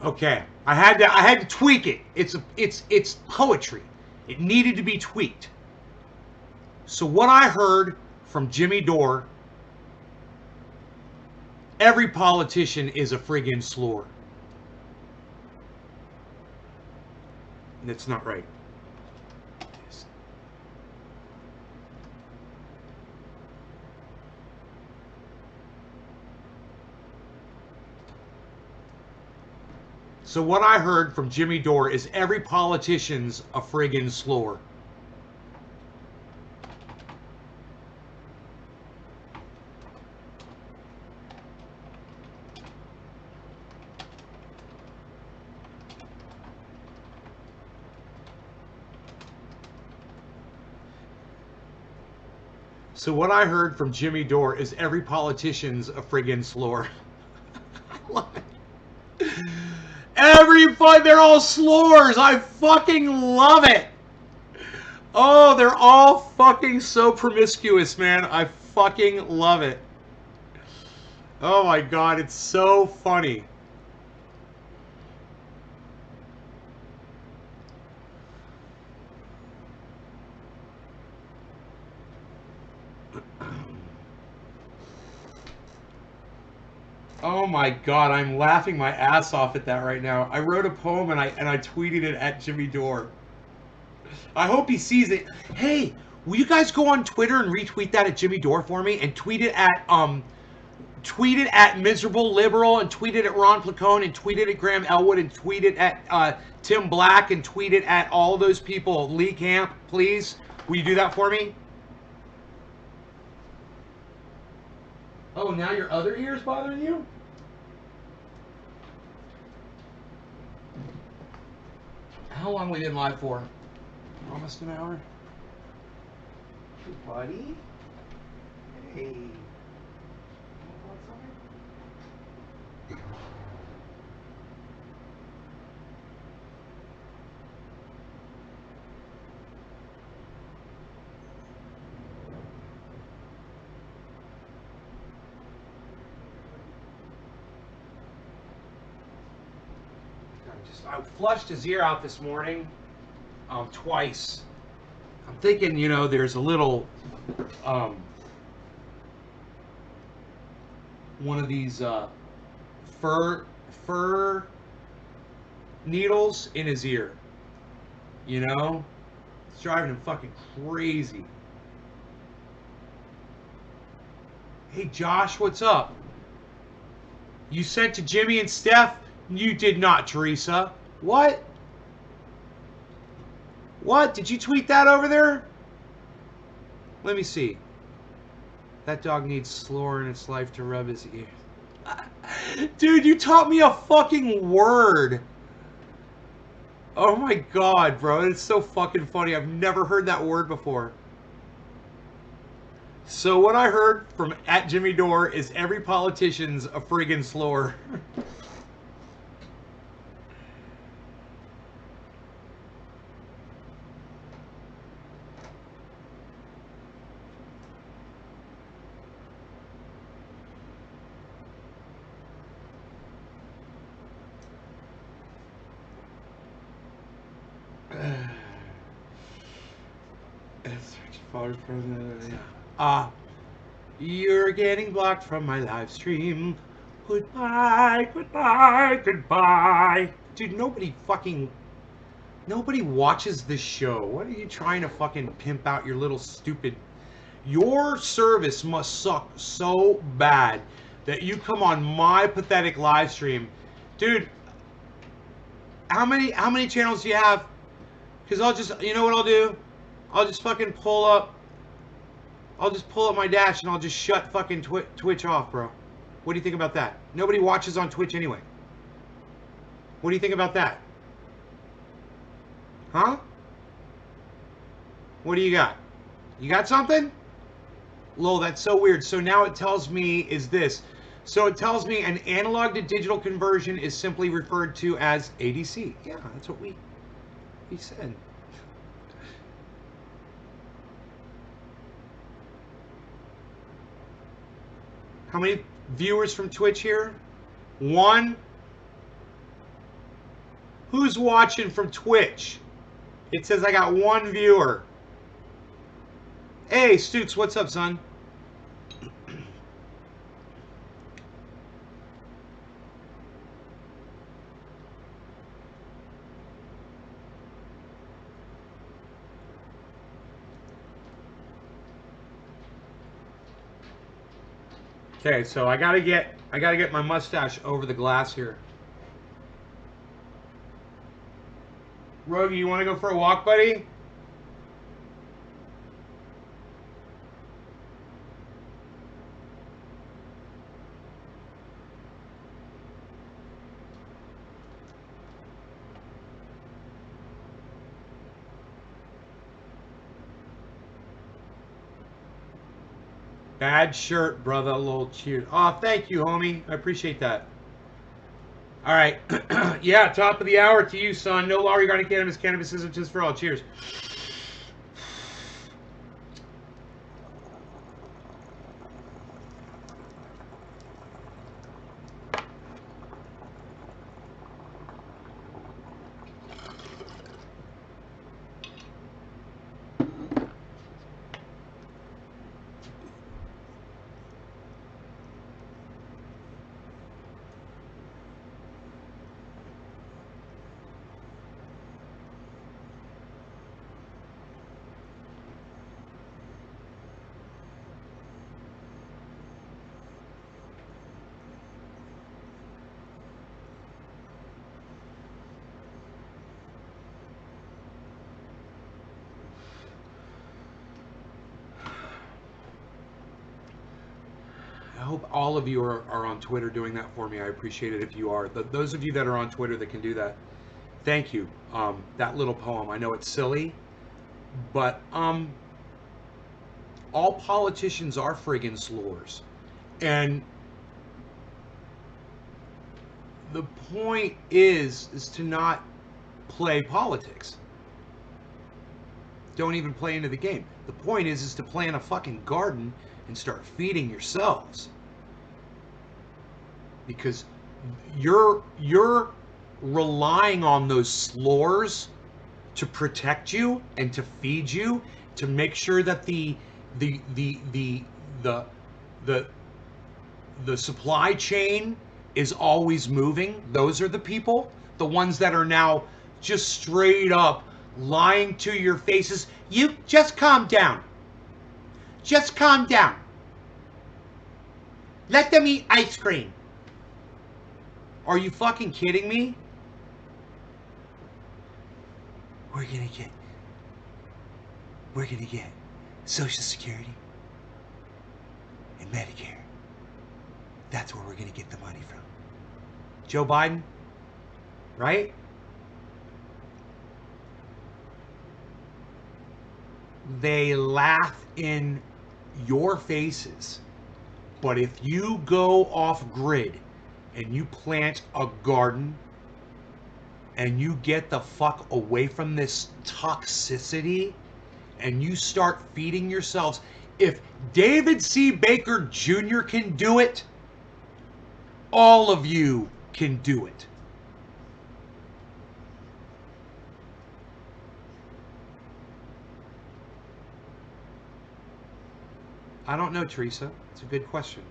Okay, I had to tweak it. It's poetry. It needed to be tweaked. So what I heard from Jimmy Dore, every politician is a friggin' slore. That's not right. So what I heard from Jimmy Dore is every politician's a friggin' slore. So what I heard from Jimmy Dore is every politician's a friggin' slore. I love it. They're all slores. I fucking love it. Oh, they're all fucking so promiscuous, man. I fucking love it. Oh my God, it's so funny. Oh my God, I'm laughing my ass off at that right now. I wrote a poem and I tweeted it at Jimmy Dore. I hope he sees it. Hey, will you guys go on Twitter and retweet that at Jimmy Dore for me and tweet it at tweet it at Miserable Liberal, and tweet it at Ron Placone, and tweet it at Graham Elwood, and tweet it at Tim Black, and tweet it at all those people. Lee Camp, please. Will you do that for me? Oh, now your other ear's bothering you? How long we been live for? Almost an hour. Hey, buddy. Hey. I flushed his ear out this morning, twice. I'm thinking, you know, there's a little, one of these fur needles in his ear. You know, it's driving him fucking crazy. Hey Josh, what's up? You sent to Jimmy and Steph? You did not, Teresa. What? What? Did you tweet that over there? Let me see. That dog needs slower in its life to rub his ear. Dude, you taught me a fucking word. Oh my god, bro. It's so fucking funny. I've never heard that word before. So what I heard from at Jimmy Dore is every politician's a friggin' slower. You're getting blocked from my live stream. Goodbye, goodbye, goodbye. Dude, nobody watches this show. What are you trying to fucking pimp out your little stupid... Your service must suck so bad that you come on my pathetic live stream. Dude, how many channels do you have? Because I'll just, you know what I'll do? I'll just fucking pull up my dash and I'll just shut fucking Twitch off, bro. What do you think about that? Nobody watches on Twitch anyway. What do you think about that? Huh? What do you got? You got something? Lol, that's so weird. So now it tells me is this. So it tells me an analog to digital conversion is simply referred to as ADC. Yeah, that's what we said. How many viewers from Twitch here? One. Who's watching from Twitch? It says I got one viewer. Hey, Stoots, what's up, son? Okay, so I gotta get my mustache over the glass here. Rogie, you want to go for a walk, buddy? Bad shirt, brother. Lol, cheers. Oh, thank you, homie. I appreciate that. All right. Yeah, top of the hour to you, son. No law regarding cannabis. Cannabis isn't just for all. Cheers. hope all of you are on Twitter doing that for me. I appreciate it if you are. Those of you that are on Twitter that can do that, thank you. That little poem, I know it's silly, but all politicians are friggin' slurs. And the point is to not play politics. Don't even play into the game. The point is to plant a fucking garden and start feeding yourselves. Because you're relying on those slurs to protect you and to feed you, to make sure that the supply chain is always moving. Those are the people, the ones that are now just straight up lying to your faces. You just calm down. Just calm down. Let them eat ice cream. Are you fucking kidding me? We're gonna get Social Security and Medicare. That's where we're gonna get the money from. Joe Biden, right? They laugh in your faces. But if you go off grid and you plant a garden and you get the fuck away from this toxicity and you start feeding yourselves, if David C. Baker Jr. can do it, all of you can do it. I don't know, Teresa. It's a good question.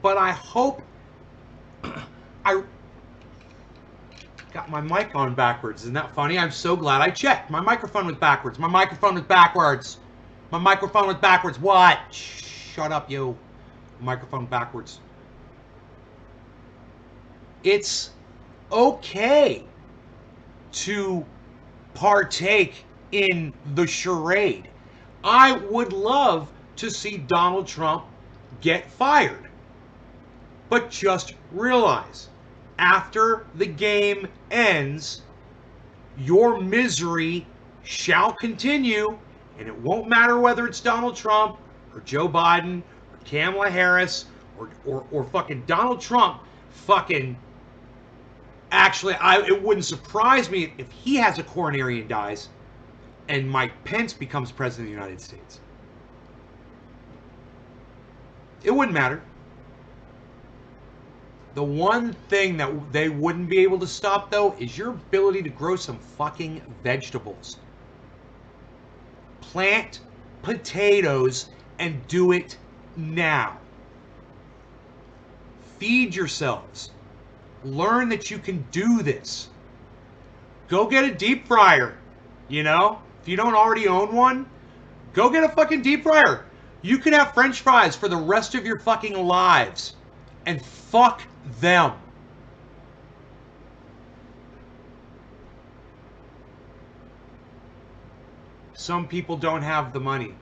But I hope I got my mic on backwards. Isn't that funny? I'm so glad I checked. My microphone was backwards. My microphone was backwards. My microphone was backwards. What? Shut up, you. Microphone backwards. It's okay to partake in the charade. I would love to see Donald Trump get fired. But just realize, after the game ends, your misery shall continue, and it won't matter whether it's Donald Trump or Joe Biden or Kamala Harris or fucking Donald Trump fucking... Actually, it wouldn't surprise me if he has a coronary and dies and Mike Pence becomes president of the United States. It wouldn't matter. The one thing that they wouldn't be able to stop, though, is your ability to grow some fucking vegetables. Plant potatoes and do it now. Feed yourselves. Learn that you can do this. Go get a deep fryer, you know? If you don't already own one, go get a fucking deep fryer. You can have French fries for the rest of your fucking lives. And fuck them. Some people don't have the money.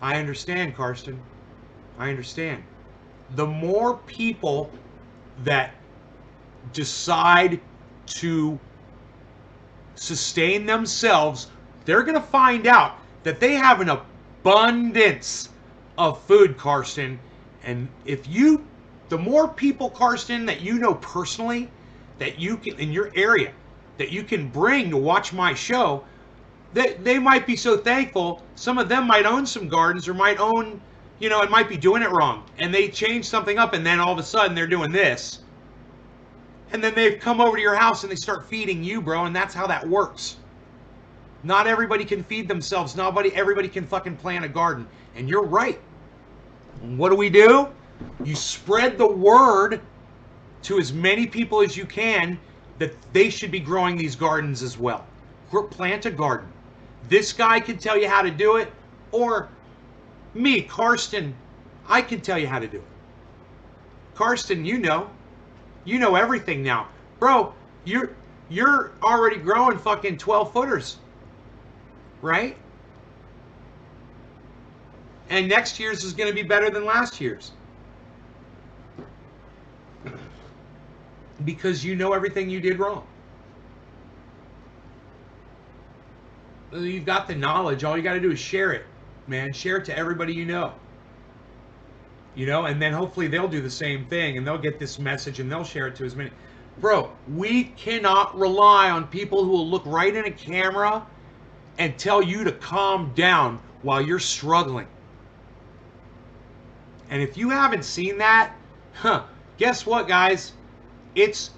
I understand, Karsten. I understand. The more people that decide to sustain themselves, they're going to find out that they have an abundance of food, Karsten. And if you, the more people, Karsten, that you know personally, that you can, in your area, that you can bring to watch my show, they might be so thankful. Some of them might own some gardens or might own, you know, and might be doing it wrong. And they change something up and then all of a sudden they're doing this. And then they've come over to your house and they start feeding you, bro. And that's how that works. Not everybody can feed themselves. Everybody can fucking plant a garden. And you're right. And what do? You spread the word to as many people as you can that they should be growing these gardens as well. Plant a garden. This guy can tell you how to do it. Or me, Karsten, I can tell you how to do it. Karsten, you know everything now. Bro, you're already growing fucking 12 footers. Right? And next year's is going to be better than last year's. Because you know everything you did wrong. You've got the knowledge. All you got to do is share it, man. Share it to everybody you know. You know, and then hopefully they'll do the same thing and they'll get this message and they'll share it to as many. Bro, we cannot rely on people who will look right in a camera and tell you to calm down while you're struggling. And if you haven't seen that, guess what, guys? It's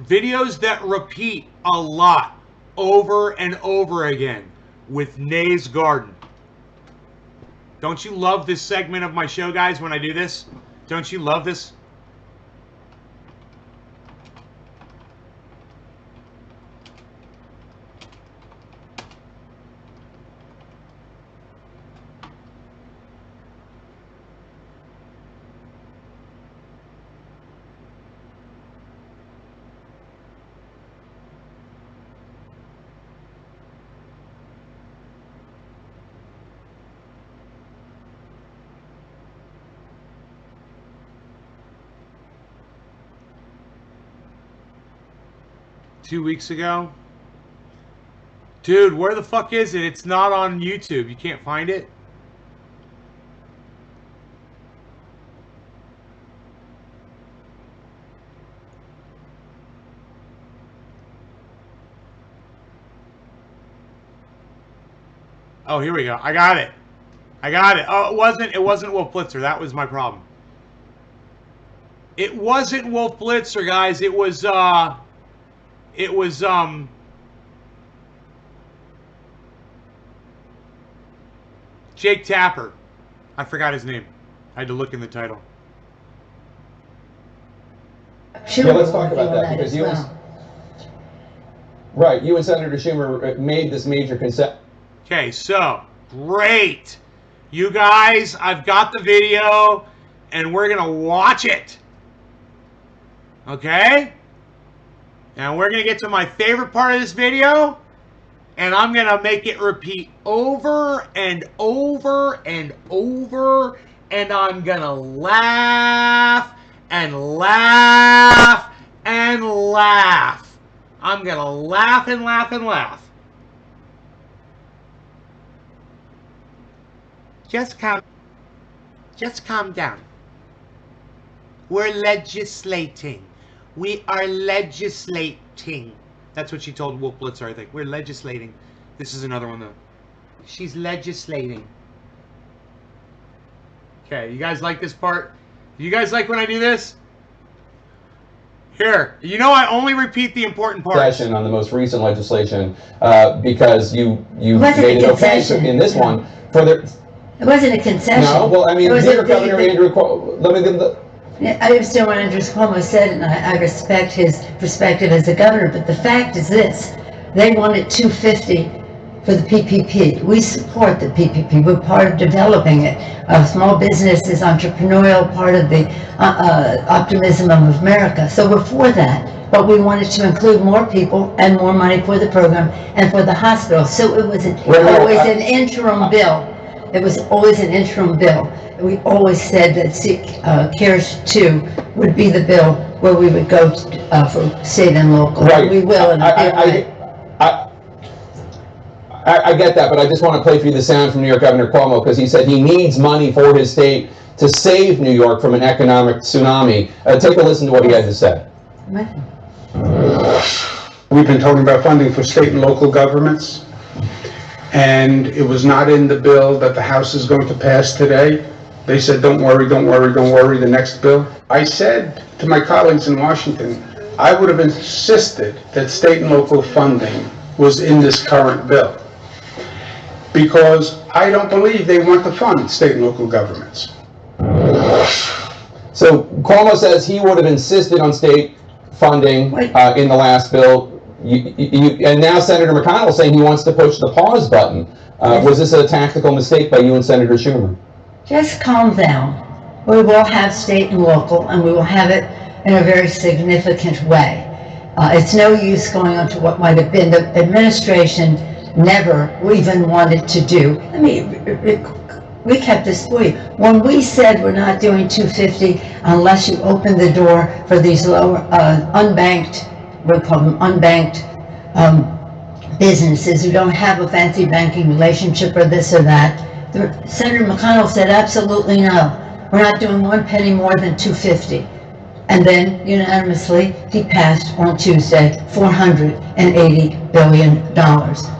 videos that repeat a lot over and over again with Nay's Garden. Don't you love this segment of my show, guys, when I do this? Don't you love this? Two weeks ago. Dude, where the fuck is it? It's not on YouTube. You can't find it? Oh, here we go. I got it. I got it. Oh, it wasn't Wolf Blitzer. That was my problem. It wasn't Wolf Blitzer, guys. It was Jake Tapper. I forgot his name. I had to look in the title. Schumer, yeah, let's talk about that because you and Senator Schumer made this major concession. Okay, so great, you guys. I've got the video, and we're gonna watch it. Okay, and we're gonna get to my favorite part of this video, and I'm gonna make it repeat over and over and over, and I'm gonna laugh and laugh and laugh. I'm gonna laugh and laugh and laugh. Just calm down. We're legislating. We are legislating. That's what she told Wolf Blitzer, I think. We're legislating. This is another one, though. She's legislating. Okay, you guys like this part? You guys like when I do this? Here, you know I only repeat the important parts. On the most recent legislation, because you made it okay in this one for the. It wasn't a concession. No, well, I mean, here Governor Andrew Cuomo, I understand what Andrew Cuomo said, and I respect his perspective as a governor, but the fact is this: they wanted $250 for the PPP. We support the PPP. We're part of developing it. Small business is entrepreneurial, part of the optimism of America. So we're for that. But we wanted to include more people and more money for the program and for the hospital. So it was always an interim bill. It was always an interim bill. We always said that CARES 2 would be the bill where we would go for state and local. Right. We will. I get that, but I just want to play for you the sound from New York Governor Cuomo because he said he needs money for his state to save New York from an economic tsunami. Take a listen to what he had to say. We've been talking about funding for state and local governments, and it was not in the bill that the House is going to pass today. They said, don't worry, don't worry, don't worry, the next bill. I said to my colleagues in Washington, I would have insisted that state and local funding was in this current bill, because I don't believe they want to fund state and local governments. So Cuomo says he would have insisted on state funding in the last bill. And now Senator McConnell is saying he wants to push the pause button. Was this a tactical mistake by you and Senator Schumer? Just calm down. We will have state and local, and we will have it in a very significant way. It's no use going on to what might have been. The administration never even wanted to do. I mean, recap this for you. When we said we're not doing 250 unless you open the door for these lower, unbanked, we call them unbanked businesses who don't have a fancy banking relationship or this or that, Senator McConnell said absolutely no. We're not doing one penny more than 250. And then unanimously, he passed on Tuesday $480 billion,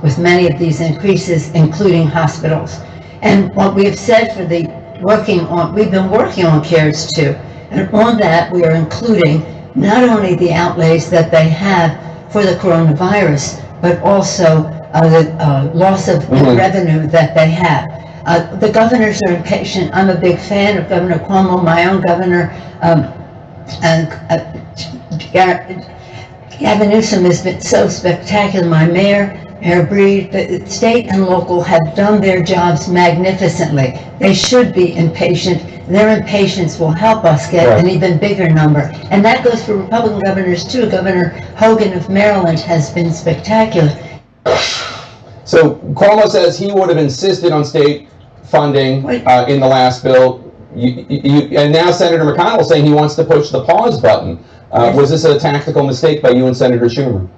with many of these increases, including hospitals. And what we have said for the we've been working on CARES 2, and on that we are including not only the outlays that they have for the coronavirus, but also the loss of revenue that they have. The governors are impatient. I'm a big fan of Governor Cuomo, my own governor, and Gavin Newsom has been so spectacular. My mayor, Mayor Breed, the state and local have done their jobs magnificently. They should be impatient. Their impatience will help us get an even bigger number. And that goes for Republican governors too. Governor Hogan of Maryland has been spectacular. So Cuomo says he would have insisted on state funding in the last bill. And now Senator McConnell saying he wants to push the pause button. Was this a tactical mistake by you and Senator Schumer?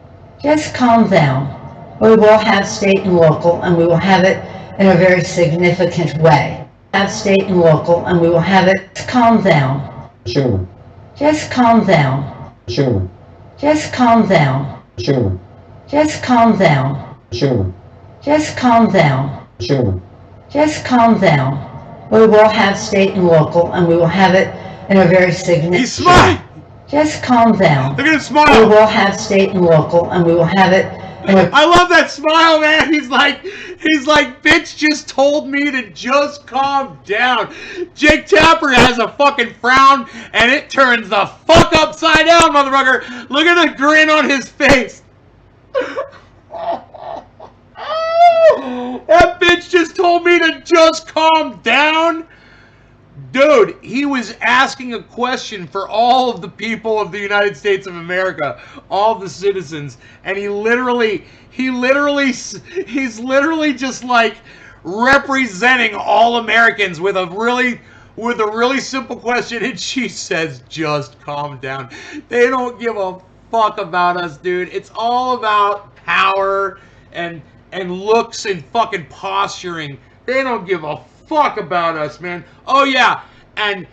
Just calm down. We will have state and local, and we will have it in a very significant way. Have state and local, and we will have it. Just calm down. Schumer. Just calm down. Schumer. Just calm down. Schumer. Just calm down. Schumer. Just calm down. Schumer. Just calm down. We will have state and local, and we will have it in a very significant... He's smiling! Just calm down. Look at him We smile! will have state and local, and we will have it in a... I love that smile, man! He's like, bitch just told me to just calm down. Jake Tapper has a fucking frown, and it turns the fuck upside down, motherfucker! Look at the grin on his face! That bitch just told me to just calm down. Dude, he was asking a question for all of the people of the United States of America, all the citizens, and he's literally just like representing all Americans with a really simple question, and she says, just calm down. They don't give a fuck about us, dude. It's all about power and looks and fucking posturing. They don't give a fuck about us, man. Oh yeah, and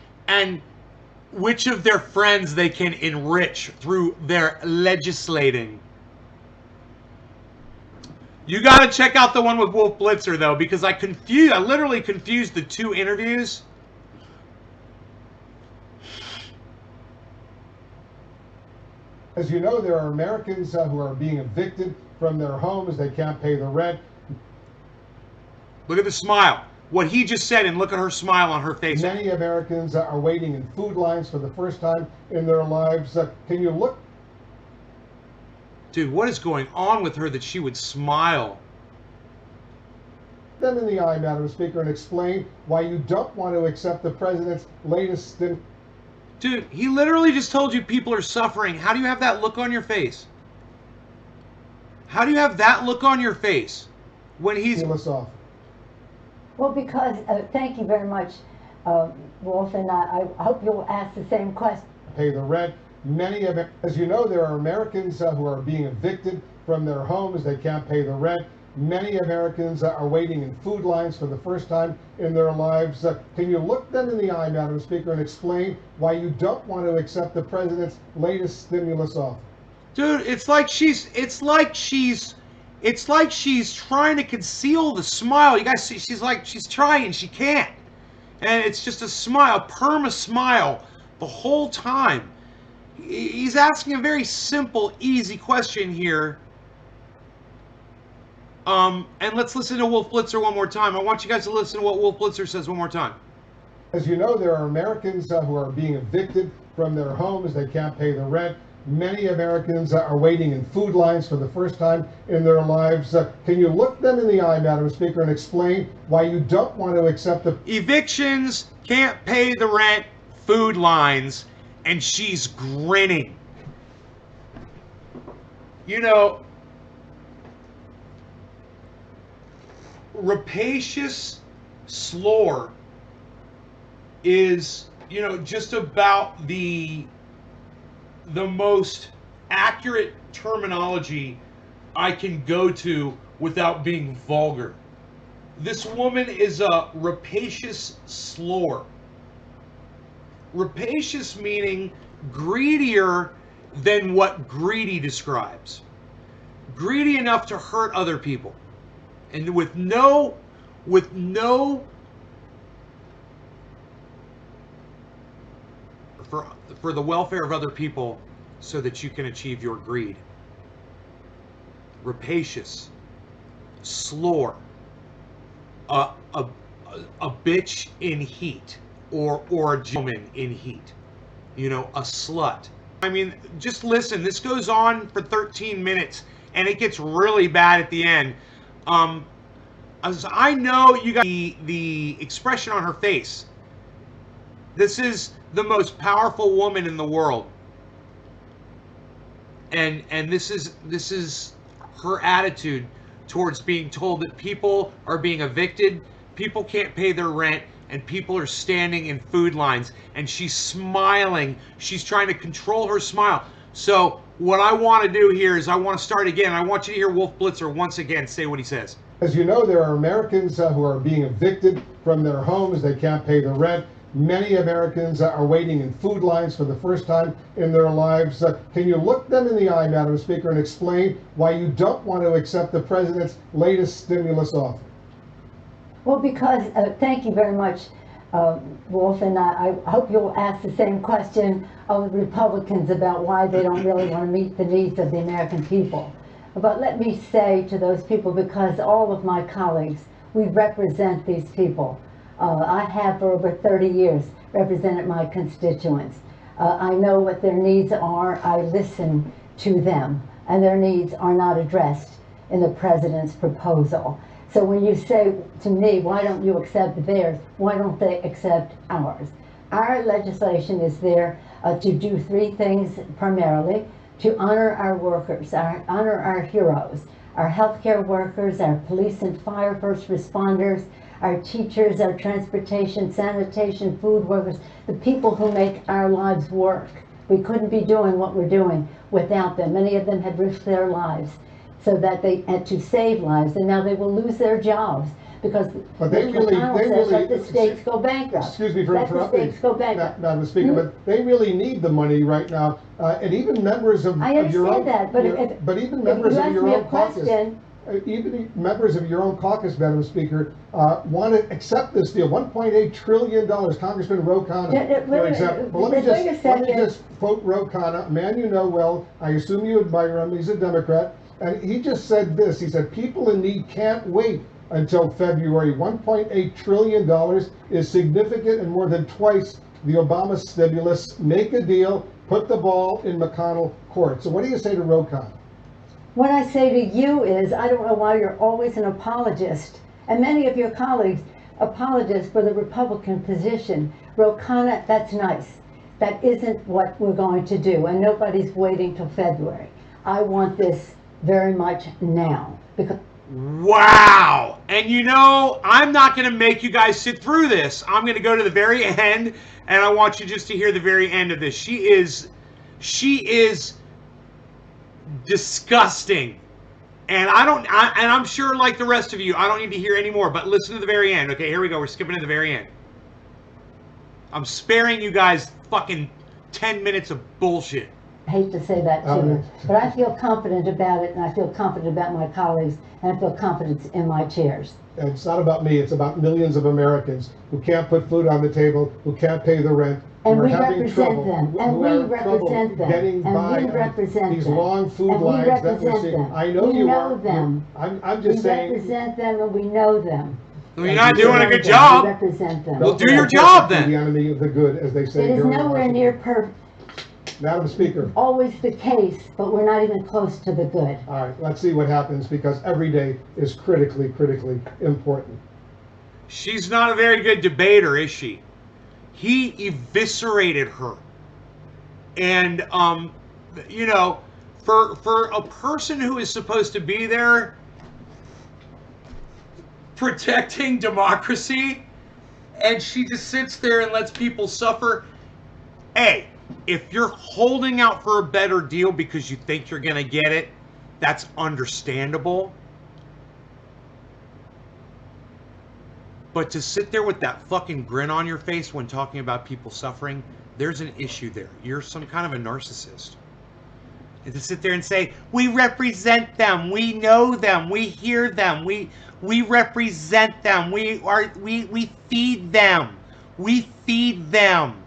which of their friends they can enrich through their legislating. You gotta check out the one with Wolf Blitzer though, because I literally confused the two interviews. As you know, there are Americans who are being evicted from their homes. They can't pay the rent. Look at the smile. What he just said, and look at her smile on her face. Many Americans are waiting in food lines for the first time in their lives. Can you look Dude, what is going on with her that she would smile? them in the eye, Madam Speaker, and explain why you don't want to accept the president's latest Dude, he literally just told you people are suffering. How do you have that look on your face? How do you have that look on your face when he's... stimulus off? Well, because, thank you very much, Wolf, and I hope you'll ask the same question. Pay the rent. Many of, as you know, there are Americans who are being evicted from their homes. They can't pay the rent. Many Americans are waiting in food lines for the first time in their lives. Can you look them in the eye, Madam Speaker, and explain why you don't want to accept the president's latest stimulus offer? Dude, it's like she's trying to conceal the smile. You guys see, she's trying, she can't. And it's just a smile, a perma smile the whole time. He's asking a very simple, easy question here. And let's listen to Wolf Blitzer one more time. I want you guys to listen to what Wolf Blitzer says one more time. As you know, there are Americans who are being evicted from their homes. They can't pay the rent. Many Americans are waiting in food lines for the first time in their lives. Can you look them in the eye, Madam Speaker, and explain why you don't want to accept the... Evictions, can't pay the rent, food lines, and she's grinning. You know, rapacious slore is, just about the most accurate terminology I can go to without being vulgar. This woman is a rapacious slore. Rapacious meaning greedier than what greedy describes. Greedy enough to hurt other people. And with no for the welfare of other people so that you can achieve your greed. Rapacious, slore, a bitch in heat, or a gentleman in heat, a slut. I mean, just listen. This goes on for 13 minutes, and it gets really bad at the end. As I know you got the expression on her face. This is the most powerful woman in the world, and this is her attitude towards being told that people are being evicted, people can't pay their rent, and people are standing in food lines, and she's smiling. She's trying to control her smile. So what I want to do here is I want to start again. I want you to hear Wolf Blitzer once again say what he says. As you know, there are Americans who are being evicted from their homes. They can't pay the rent. Many Americans are waiting in food lines for the first time in their lives. Can you look them in the eye, Madam Speaker, and explain why you don't want to accept the president's latest stimulus offer? Well, because, thank you very much, Wolf, and I hope you'll ask the same question of the Republicans about why they don't really want to meet the needs of the American people. But let me say to those people, because all of my colleagues, we represent these people. I have for over 30 years represented my constituents. I know what their needs are. I listen to them, and their needs are not addressed in the president's proposal. So when you say to me, why don't you accept theirs? Why don't they accept ours? Our legislation is there to do three things primarily: to honor our workers, honor our heroes, our healthcare workers, our police and fire first responders, our teachers, our transportation, sanitation, food workers, the people who make our lives work. We couldn't be doing what we're doing without them. Many of them have risked their lives so that they had to save lives, and now they will lose their jobs because McConnell says let the states go bankrupt. Excuse me for let interrupting, the states go bankrupt. Madam Speaker, but they really need the money right now, and even members of your own, but even members of your own caucus. Even members of your own caucus, Madam Speaker, want to accept this deal. $1.8 trillion. Congressman Ro Khanna, for example. Let me just quote Ro Khanna, a man you know well. I assume you admire him. He's a Democrat. And he just said this. He said, people in need can't wait until February. $1.8 trillion is significant and more than twice the Obama stimulus. Make a deal. Put the ball in McConnell court. So what do you say to Ro Khanna? What I say to you is, I don't know why you're always an apologist, and many of your colleagues apologize for the Republican position. Ro Khanna, that's nice. That isn't what we're going to do, and nobody's waiting till February. I want this very much now. Because wow! And I'm not going to make you guys sit through this. I'm going to go to the very end, and I want you just to hear the very end of this. She is disgusting, and I'm sure, like the rest of you, I don't need to hear any more, but listen to the very end. Okay, here we go. We're skipping to the very end. I'm sparing you guys fucking 10 minutes of bullshit. I hate to say that to you, but I feel confident about it, and I feel confident about my colleagues, and I feel confidence in my chairs. And it's not about me, it's about millions of Americans who can't put food on the table, who can't pay the rent, and who we are having represent trouble, them, and we represent them, getting by and we represent these them, long food and we lines that we're represent seeing. them. I know we you know are. them. I'm just saying. We represent them, and we know them. Well, you're not doing a good We job. represent them. Well, do your job then. The enemy of the good, as they say. It is here in nowhere Washington. near perfect. Madam Speaker. Always the case, but we're not even close to the good. All right, let's see what happens, because every day is critically, critically important. She's not a very good debater, is she? He eviscerated her. And, for a person who is supposed to be there protecting democracy, and she just sits there and lets people suffer. Hey, if you're holding out for a better deal because you think you're going to get it, that's understandable. But to sit there with that fucking grin on your face when talking about people suffering, there's an issue there. You're some kind of a narcissist. And to sit there and say, we represent them, we know them, we hear them, we represent them, we feed them, we feed them.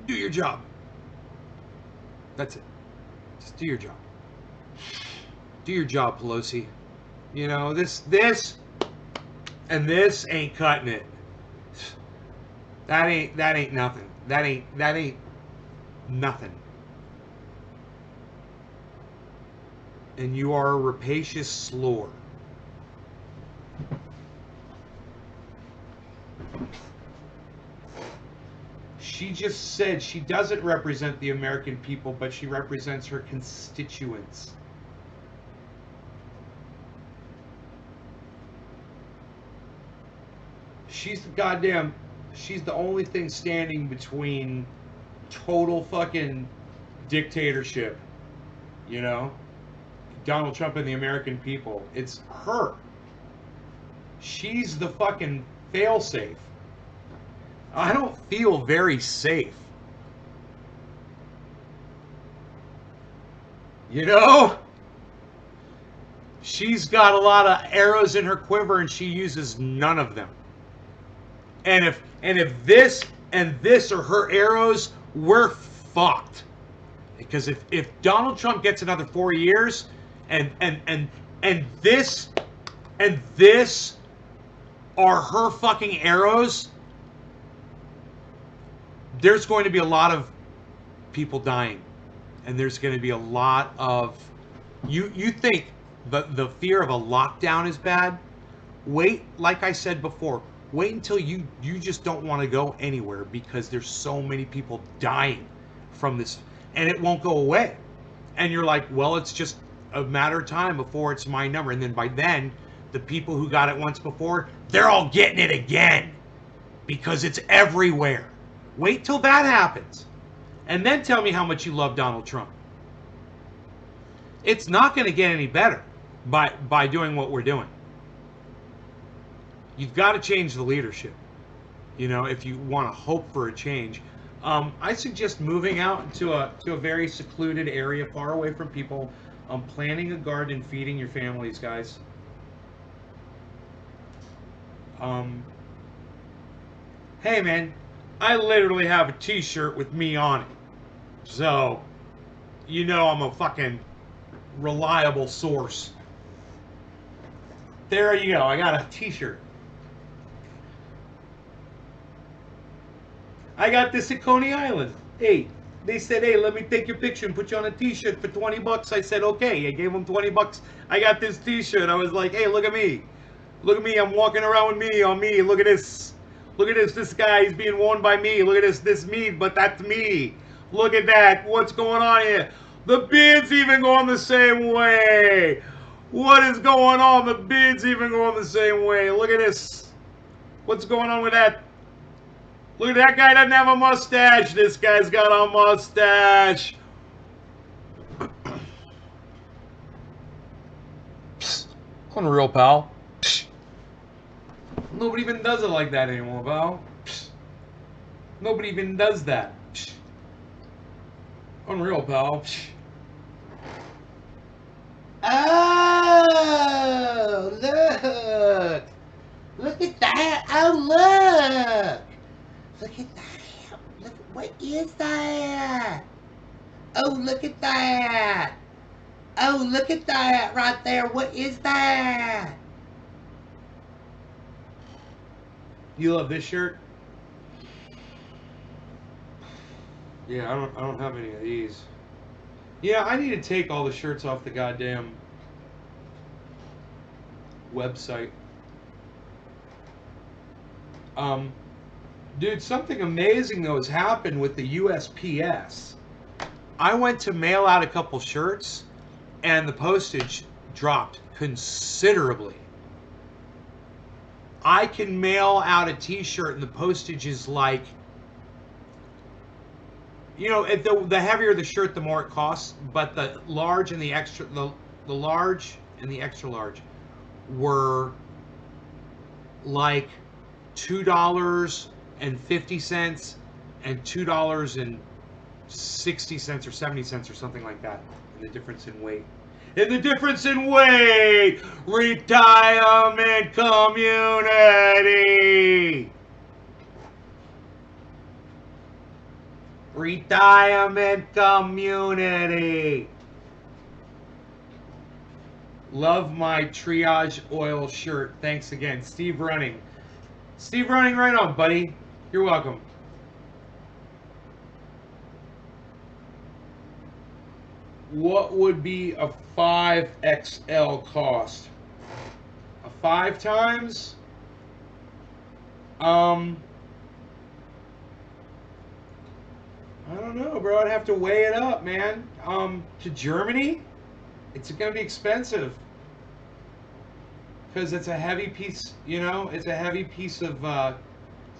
Do your job. That's it. Just do your job. Do your job, Pelosi. You know, this and this ain't cutting it. That ain't nothing. That ain't nothing. And you are a rapacious slore. She just said she doesn't represent the American people, but she represents her constituents. She's the only thing standing between total fucking dictatorship, you know? Donald Trump and the American people. It's her. She's the fucking failsafe. I don't feel very safe. You know? She's got a lot of arrows in her quiver and she uses none of them. And if this and this are her arrows, we're fucked. Because if Donald Trump gets another 4 years and this are her fucking arrows, there's going to be a lot of people dying. And there's going to be a lot of... You think the fear of a lockdown is bad? Wait, like I said before, wait until you just don't want to go anywhere because there's so many people dying from this. And it won't go away. And you're like, well, it's just a matter of time before it's my number. And then by then, the people who got it once before, they're all getting it again. Because it's everywhere. Wait till that happens. And then tell me how much you love Donald Trump. It's not going to get any better by doing what we're doing. You've got to change the leadership. You know, if you want to hope for a change. I suggest moving out to a very secluded area, far away from people. Planting a garden, feeding your families, guys. Hey, man. I literally have a t-shirt with me on it. So, you know I'm a fucking reliable source. There you go. I got a t-shirt. I got this at Coney Island. Hey, they said, hey, let me take your picture and put you on a t-shirt for 20 bucks. I said, okay. I gave them 20 bucks. I got this t-shirt. I was like, hey, look at me. Look at me. I'm walking around with me on me. Look at this. Look at this. This guy is being worn by me. Look at this. This me, but that's me. Look at that. What's going on here? The beard's even going the same way. What is going on? The beard's even going the same way. Look at this. What's going on with that? Look at that guy doesn't have a mustache. This guy's got a mustache. Psst. Unreal, pal. Psst. Nobody even does it like that anymore, pal. Psst. Nobody even does that. Psst. Unreal, pal. Psst. Oh, look. Look at that. Oh, look. Look at that. Look, what is that? Oh, look at that. Oh, look at that right there. What is that? You love this shirt? Yeah, I don't have any of these. Yeah, I need to take all the shirts off the goddamn website. Dude, something amazing though has happened with the USPS. I went to mail out a couple shirts and the postage dropped considerably. I can mail out a t-shirt and the postage is like, you know, the heavier the shirt, the more it costs, but the large and the extra, the large and the extra large were like $2.50 and $2.60 or 70 cents or something like that, and the difference in weight. And the difference in weight, retirement community. Retirement community. Love my triage oil shirt. Thanks again. Steve Running. Steve Running, right on, buddy. You're welcome. What would be a 5XL cost? A 5 times? I don't know, bro. I'd have to weigh it up, man. To Germany, it's going to be expensive because it's a heavy piece. You know, it's a heavy piece of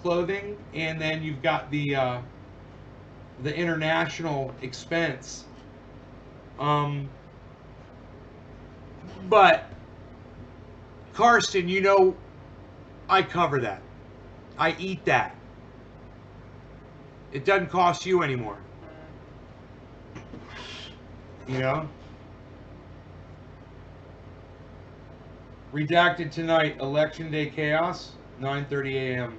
clothing, and then you've got the international expense. But Karsten, you know, I cover that. I eat that. It doesn't cost you anymore. You know? Redacted tonight, Election Day Chaos, 9:30 a.m.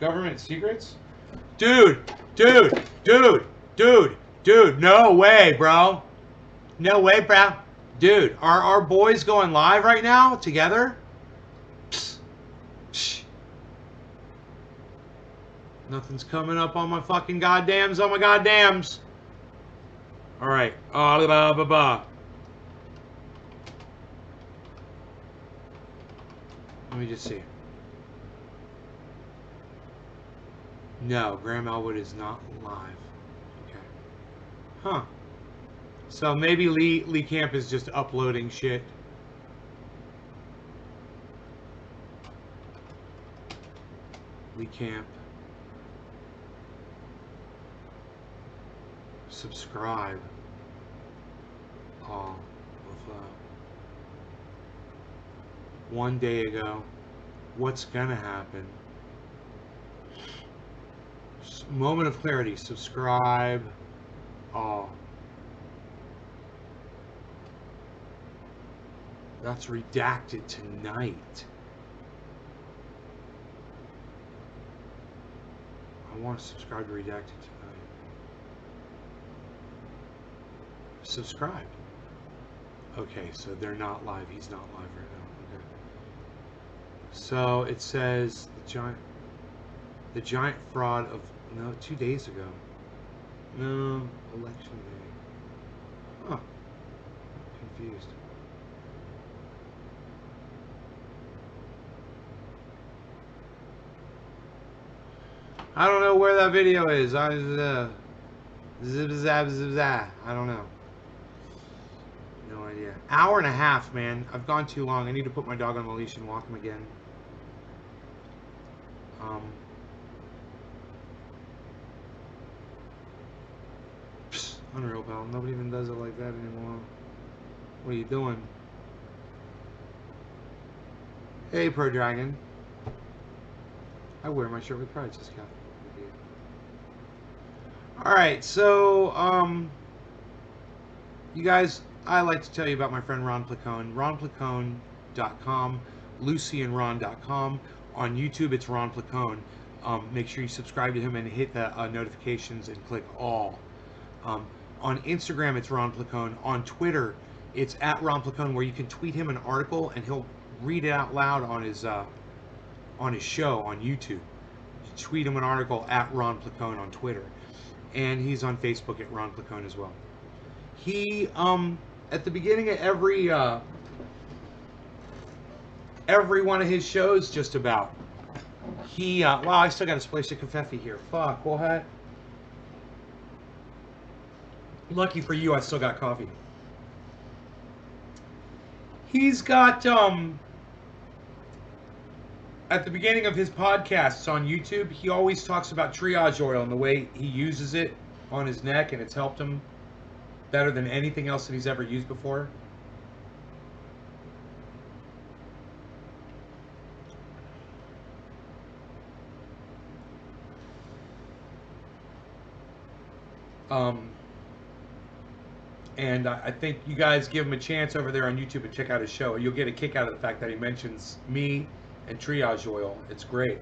Government secrets? Dude, no way, bro. No way, bro. Dude, are our boys going live right now together? Psst. Nothing's coming up on my fucking goddams, on my goddams. All right. Let me just see. No, Graham Elwood is not live. Okay. Huh. So maybe Lee Camp is just uploading shit. Lee Camp. Subscribe. All of 1 day ago. What's gonna happen? Moment of clarity. Subscribe. All. That's redacted tonight. I want to subscribe to redacted tonight. Subscribe. Okay, so they're not live. He's not live right now. Okay. So it says the giant fraud of 2 days ago. No, election day. Huh. Confused. I don't know where that video is. I don't know. No idea. Hour and a half, man. I've gone too long. I need to put my dog on the leash and walk him again. Unreal, pal. Nobody even does it like that anymore. What are you doing? Hey, Pro Dragon. I wear my shirt with pride, says Cat. Alright, so, you guys, I like to tell you about my friend Ron Placone. RonPlacone.com, LucyandRon.com. On YouTube, it's Ron Placone. Make sure you subscribe to him and hit the notifications and click all. On Instagram, it's Ron Placone. On Twitter, it's @RonPlacone, where you can tweet him an article and he'll read it out loud on his show on YouTube. You tweet him an article @Ron Placone on Twitter. And he's on Facebook at Ron Placone as well. He, at the beginning of every one of his shows, just about, Wow, I still got a splice of Covfefe here. Fuck, what? Lucky for you, I still got coffee. He's got, at the beginning of his podcasts on YouTube, he always talks about triage oil and the way he uses it on his neck, and it's helped him better than anything else that he's ever used before. And I think you guys give him a chance over there on YouTube and check out his show. You'll get a kick out of the fact that he mentions me and triage oil. It's great.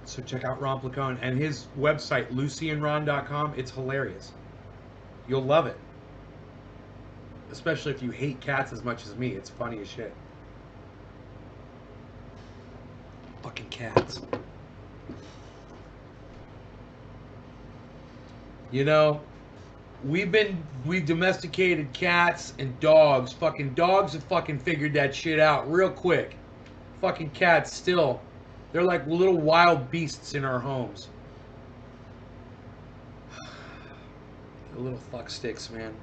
So check out Ron Placone and his website, lucyandron.com. It's hilarious. You'll love it. Especially if you hate cats as much as me. It's funny as shit. Fucking cats. You know, we've domesticated cats and dogs. Fucking dogs have fucking figured that shit out real quick. Fucking cats still, they're like little wild beasts in our homes. They're little fuck sticks, man.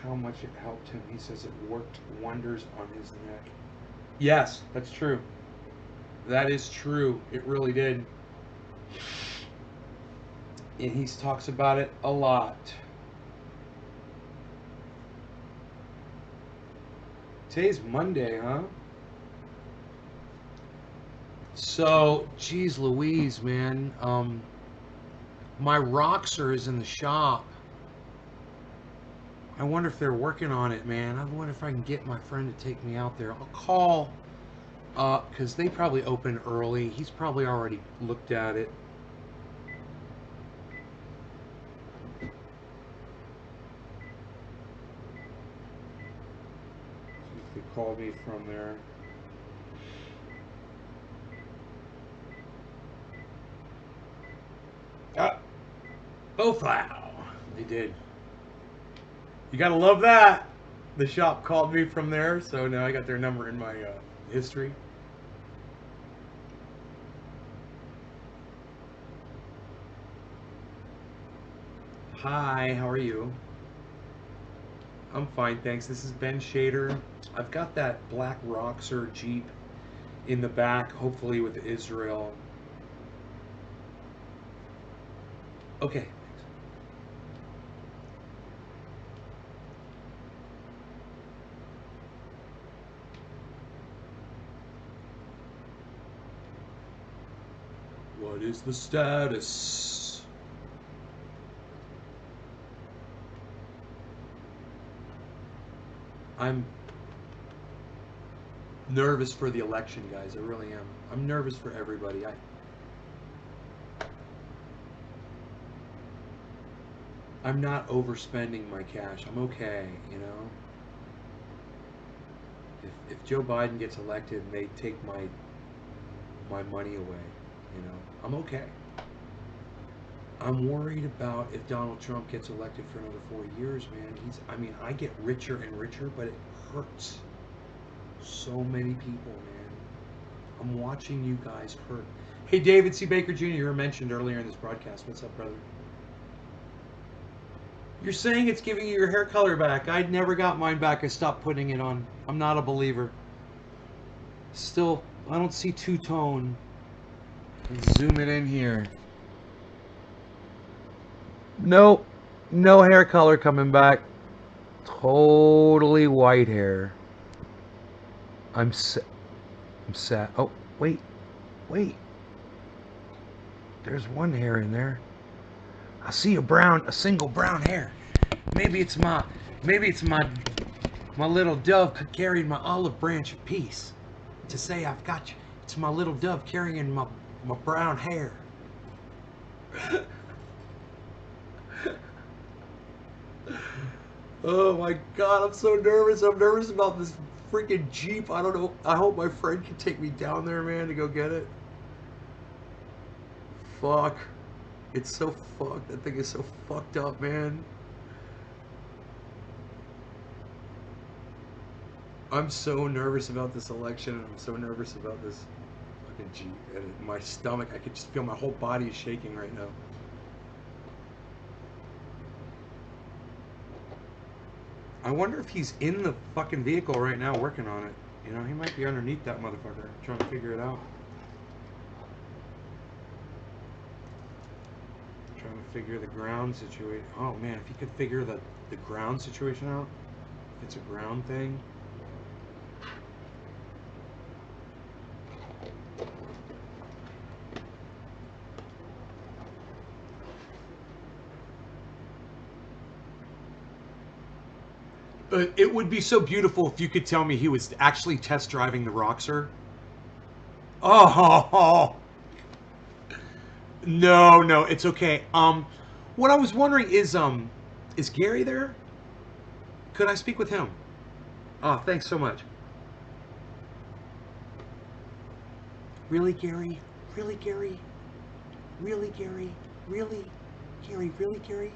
How much it helped him. He says it worked wonders on his neck. Yes, that's true. That is true. It really did. And he talks about it a lot. Today's Monday, huh? So, geez Louise, man. My Roxer is in the shop. I wonder if they're working on it, man. I wonder if I can get my friend to take me out there. I'll call up because they probably open early. He's probably already looked at it. See if they call me from there. Oh, wow. They did. You gotta love that. The shop called me from there, so now I got their number in my history. Hi, how are you? I'm fine, thanks. This is Ben Shader. I've got that black Roxer Jeep in the back, hopefully with Israel. Okay. What is the status? I'm nervous for the election, guys. I really am. I'm nervous for everybody. I'm not overspending my cash. I'm okay, you know? If Joe Biden gets elected and they take my money away, you know, I'm okay. I'm worried about if Donald Trump gets elected for another 4 years, man. I get richer and richer, but it hurts so many people, man. I'm watching you guys hurt. Hey, David C. Baker Jr., you were mentioned earlier in this broadcast. What's up, brother? You're saying it's giving you your hair color back. I never got mine back. I stopped putting it on. I'm not a believer. Still, I don't see two-tone. Let's zoom it in here. Nope. No hair color coming back. Totally white hair. I'm sad. Oh, wait. There's one hair in there. I see a single brown hair. Maybe it's my little dove carrying my olive branch of peace to say I've got you. It's my little dove carrying my brown hair. Oh my God, I'm so nervous. I'm nervous about this freaking Jeep. I don't know. I hope my friend can take me down there, man, to go get it. Fuck. It's so fucked. That thing is so fucked up, man. I'm so nervous about this election, and I'm so nervous about this fucking Jeep. And my stomach, I could just feel my whole body is shaking right now. I wonder if he's in the fucking vehicle right now working on it. You know, he might be underneath that motherfucker, trying to figure it out. Trying to figure the ground situation. Oh man, if he could figure the ground situation out, if it's a ground thing. It would be so beautiful if you could tell me he was actually test driving the Roxor. Oh, no, it's okay. What I was wondering is Gary there? Could I speak with him? Oh, thanks so much. Really, Gary? Really, Gary? Really, Gary? Really? Gary, really, Gary?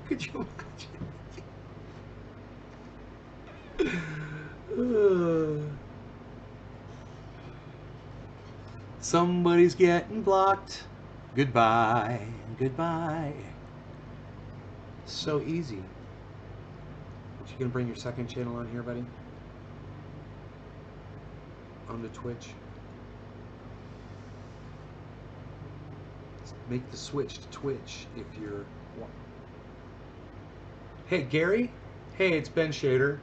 Could you imagine? Somebody's getting blocked. Goodbye, goodbye. So easy. But you gonna bring your second channel on here, buddy? On the Twitch. Make the switch to Twitch if you're... Hey, Gary? Hey, it's Ben Shader.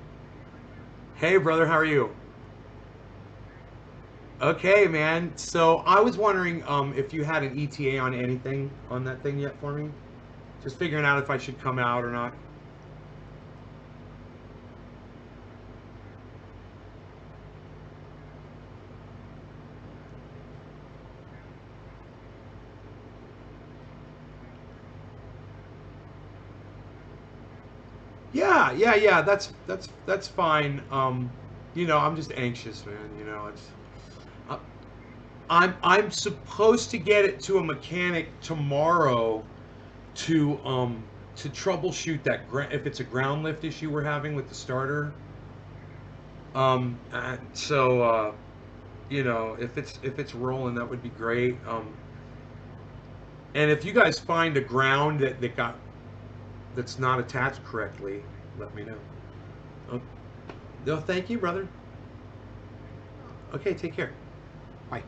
Hey, brother, how are you? Okay, man. So I was wondering if you had an ETA on anything on that thing yet for me? Just figuring out if I should come out or not. Yeah. That's fine. You know, I'm just anxious, man. You know, it's. I'm supposed to get it to a mechanic tomorrow to troubleshoot that if it's a ground lift issue we're having with the starter. So you know, if it's rolling, that would be great. And if you guys find a ground that's not attached correctly, let me know. Oh, no, thank you, brother. Okay, take care. Bye.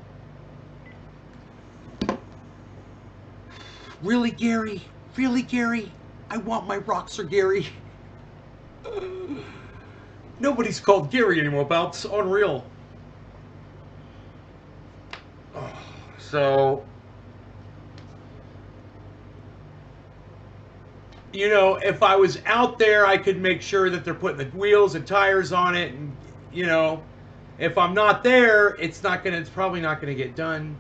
Really, Gary? Really, Gary? I want my Roxor, Gary. Nobody's called Gary anymore, pal. It's unreal. So, you know, if I was out there, I could make sure that they're putting the wheels and tires on it, and you know, if I'm not there, it's probably not gonna get done.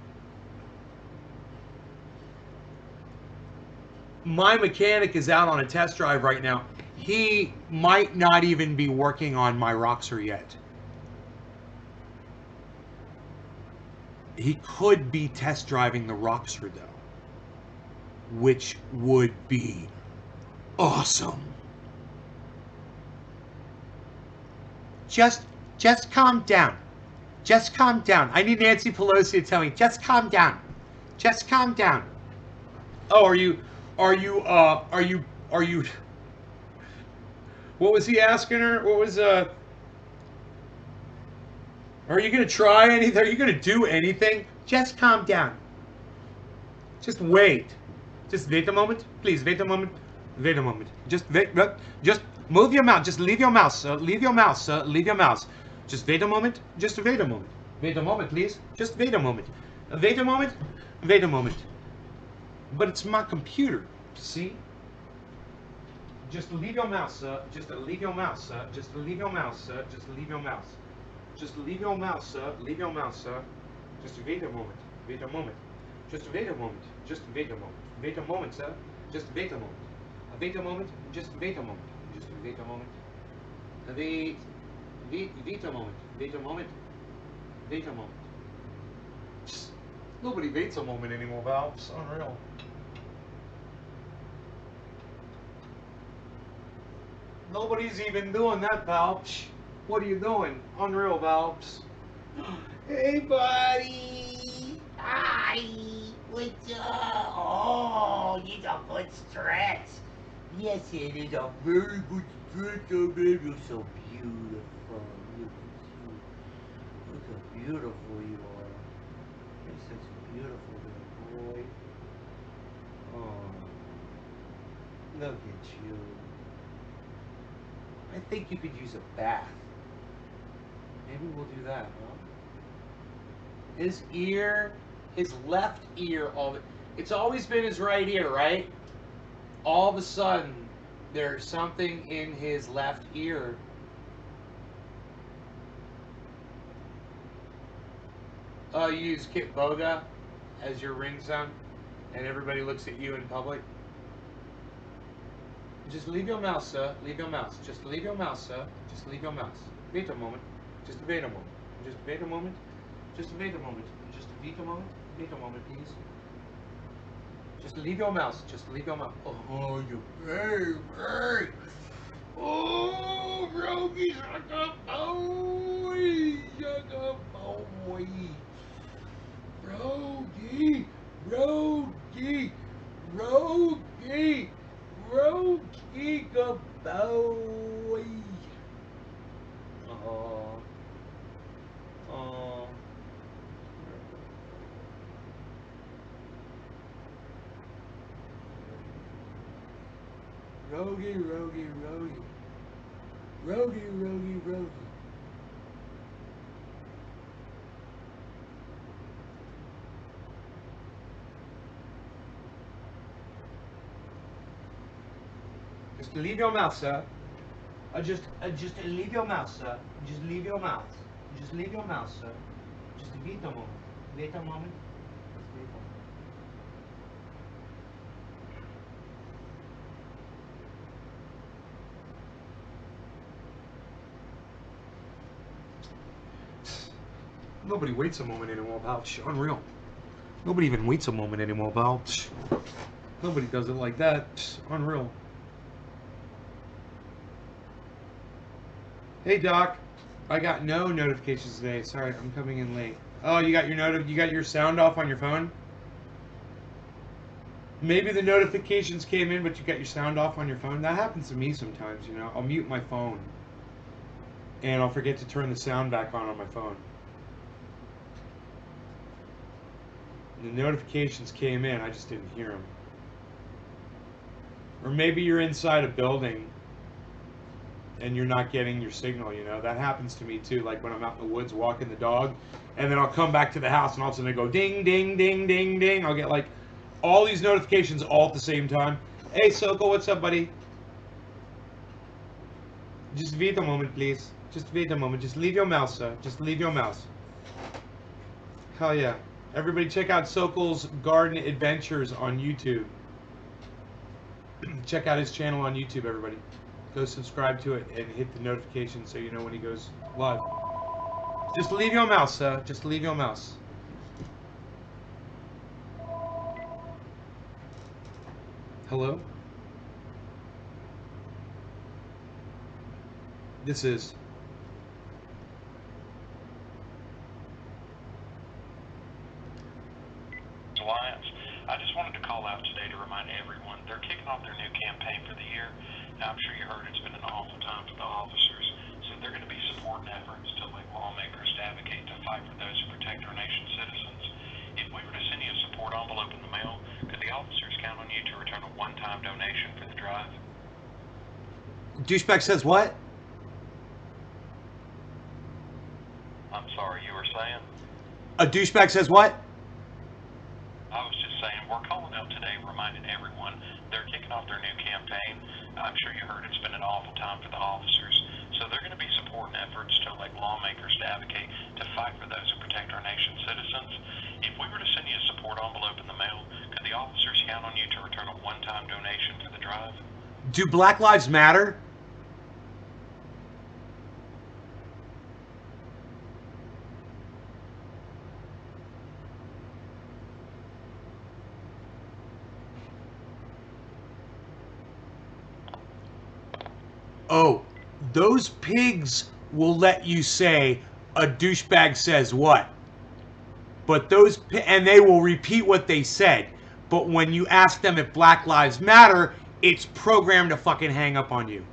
My mechanic is out on a test drive right now. He might not even be working on my Roxor yet. He could be test driving the Roxor though, which would be awesome. Just calm down. Just calm down. I need Nancy Pelosi to tell me, just calm down. Just calm down. Oh, are you what was he asking her? What was are you gonna try anything? Are you gonna do anything? Just calm down. Just wait. Just wait a moment. Please wait a moment. Wait a moment. Just wait. Just move your mouse. Just leave your mouse, sir. Leave your mouse, sir. Leave your mouse. Just wait a moment. Just wait a moment. Wait a moment, please. Just wait a moment. Wait a moment. Wait a moment. But it's my computer. See? Just leave your mouse, sir. Just leave your mouse, sir. Just leave your mouse, sir. Just leave your mouse. Just leave your mouse, sir. Leave your mouse, sir. Just wait a moment. Wait a moment. Just wait a moment. Just wait a moment. Wait a moment, sir. Just wait a moment. A veto moment? Just a veto moment. Just a veto moment. A veto moment. Veto moment. Veto moment. Just, nobody waits a moment anymore, Val. It's unreal. Nobody's even doing that, Val. What are you doing? Unreal, Val. Hey, buddy. Hi. What's up? Oh, it's a good stretch. Yes, it is a very good stretch, oh, baby. You're so beautiful. Look how beautiful you are. You're such a beautiful little boy. Oh, look at you. I think you could use a bath. Maybe we'll do that, huh? His ear, his left ear, it's always been his right ear, right? All of a sudden, there's something in his left ear. Oh, you use Kit Boga as your ringtone, and everybody looks at you in public? Just leave your mouse, sir. Leave your mouse. Just leave your mouse, sir. Just leave your mouse. Wait a moment. Just wait a moment. Just wait a moment. Just wait a moment. Just wait a moment. Wait a moment, please. Just leave your mouse. Just leave your mouse. Oh, you baby. Oh, Rogie, suck a boy. Suck a boy. Rogie. Rogie. Rogie. Rogie, good boy. Oh. Oh. Rogie, Rogie, Rogie. Rogie, Rogie, Rogie. Just leave your mouth, sir. Just leave your mouth, sir. Just leave your mouth. Just leave your mouth, sir. Just wait a moment. Wait a moment. Just wait a moment. Nobody waits a moment anymore, pal. Unreal. Nobody even waits a moment anymore, pal. Nobody does it like that. Unreal. Hey, Doc. I got no notifications today. Sorry, I'm coming in late. Oh, you got your sound off on your phone? Maybe the notifications came in, but you got your sound off on your phone. That happens to me sometimes, you know. I'll mute my phone, and I'll forget to turn the sound back on my phone. The notifications came in, I just didn't hear them. Or maybe you're inside a building and you're not getting your signal, you know. That happens to me too, like when I'm out in the woods walking the dog, and then I'll come back to the house and all of a sudden they go ding, ding, ding, ding, ding. I'll get like all these notifications all at the same time. Hey, Soko, what's up, buddy? Just wait a moment, please. Just wait a moment. Just leave your mouse, sir. Just leave your mouse. Hell yeah. Everybody check out Sokol's Garden Adventures on YouTube. Check out his channel on YouTube, everybody. Go subscribe to it and hit the notification so you know when he goes live. Just leave your mouse, sir. Just leave your mouse. Hello? This is... Alliance. I just wanted to call out today to remind everyone they're kicking off their new campaign for the year. Now, I'm sure you heard it's been an awful time for the officers, so they're going to be supporting efforts to elect lawmakers to advocate to fight for those who protect our nation's citizens. If we were to send you a support envelope in the mail, could the officers count on you to return a one-time donation for the drive? Douchebag says what? I'm sorry, you were saying? A douchebag says what? I was just saying, we're calling out today reminding everyone they're kicking off their new campaign. I'm sure you heard it's been an awful time for the officers, so they're going to be supporting efforts to elect lawmakers to advocate to fight for those who protect our nation's citizens. If we were to send you a support envelope in the mail, could the officers count on you to return a one-time donation for the drive? Do Black Lives Matter? Oh, those pigs will let you say a douchebag says what? But and they will repeat what they said. But when you ask them if Black Lives Matter, it's programmed to fucking hang up on you.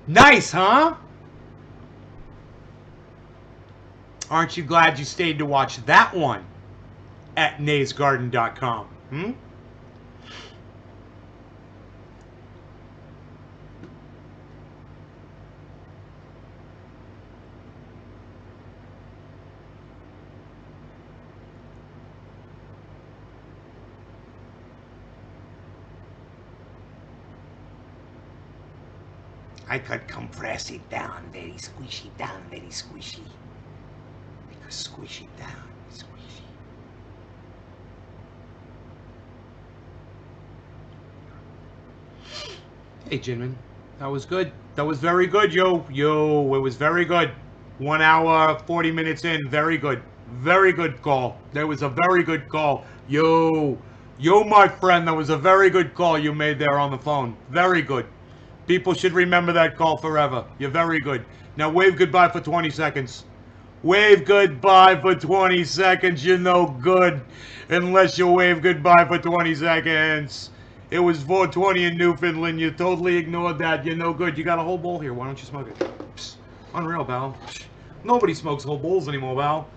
Nice, huh? Aren't you glad you stayed to watch that one at naysgarden.com? Hmm? I could compress it down, very squishy, down, very squishy. I could squish it down, squishy. Hey, Jinmin, that was good. That was very good, yo. It was very good. 1 hour, 40 minutes in, very good. Very good call. That was a very good call. Yo, my friend, that was a very good call you made there on the phone. Very good. People should remember that call forever. You're very good. Now wave goodbye for 20 seconds. Wave goodbye for 20 seconds. You're no good unless you wave goodbye for 20 seconds. It was 4:20 in Newfoundland. You totally ignored that. You're no good. You got a whole bowl here. Why don't you smoke it? Psst. Unreal, Val. Psst. Nobody smokes whole bowls anymore, Val.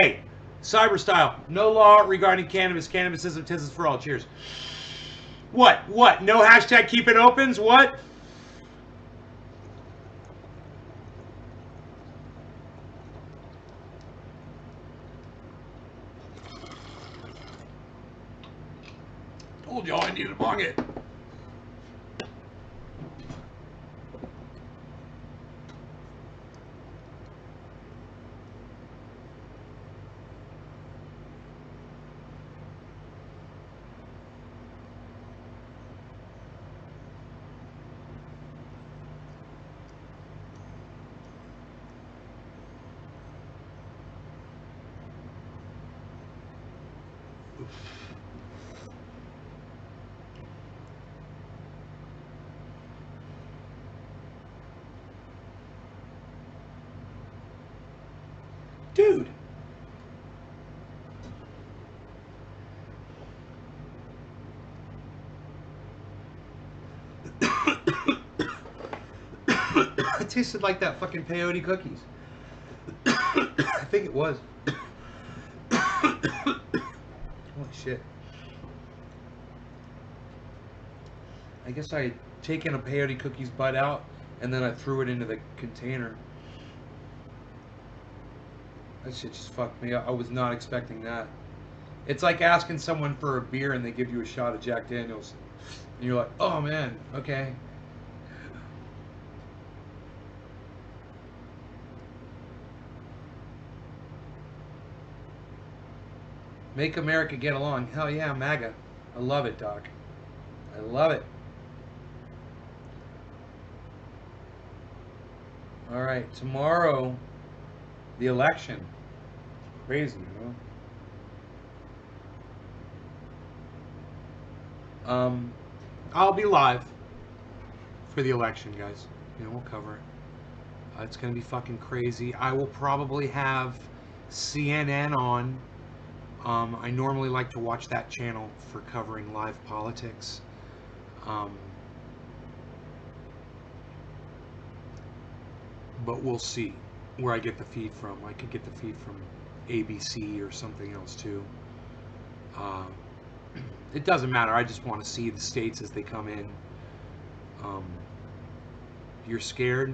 Hey, Cyber Style. No law regarding cannabis. Cannabisism, tism for all. Cheers. What? No hashtag keep it opens? What? Told y'all I needed a bong it. Dude. It tasted like that fucking peyote cookies. I think it was. Holy shit. I guess I had taken a peyote cookies bite out and then I threw it into the container. That shit just fucked me up. I was not expecting that. It's like asking someone for a beer and they give you a shot of Jack Daniels. And you're like, oh man, okay. Make America get along. Hell yeah, MAGA. I love it, Doc. I love it. All right, tomorrow, the election. Crazy, you know? I'll be live for the election, guys. You know, we'll cover it. It's gonna be fucking crazy. I will probably have CNN on. I normally like to watch that channel for covering live politics. But we'll see where I get the feed from. I could get the feed from ABC or something else too. It doesn't matter. I just want to see the states as they come in. You're scared?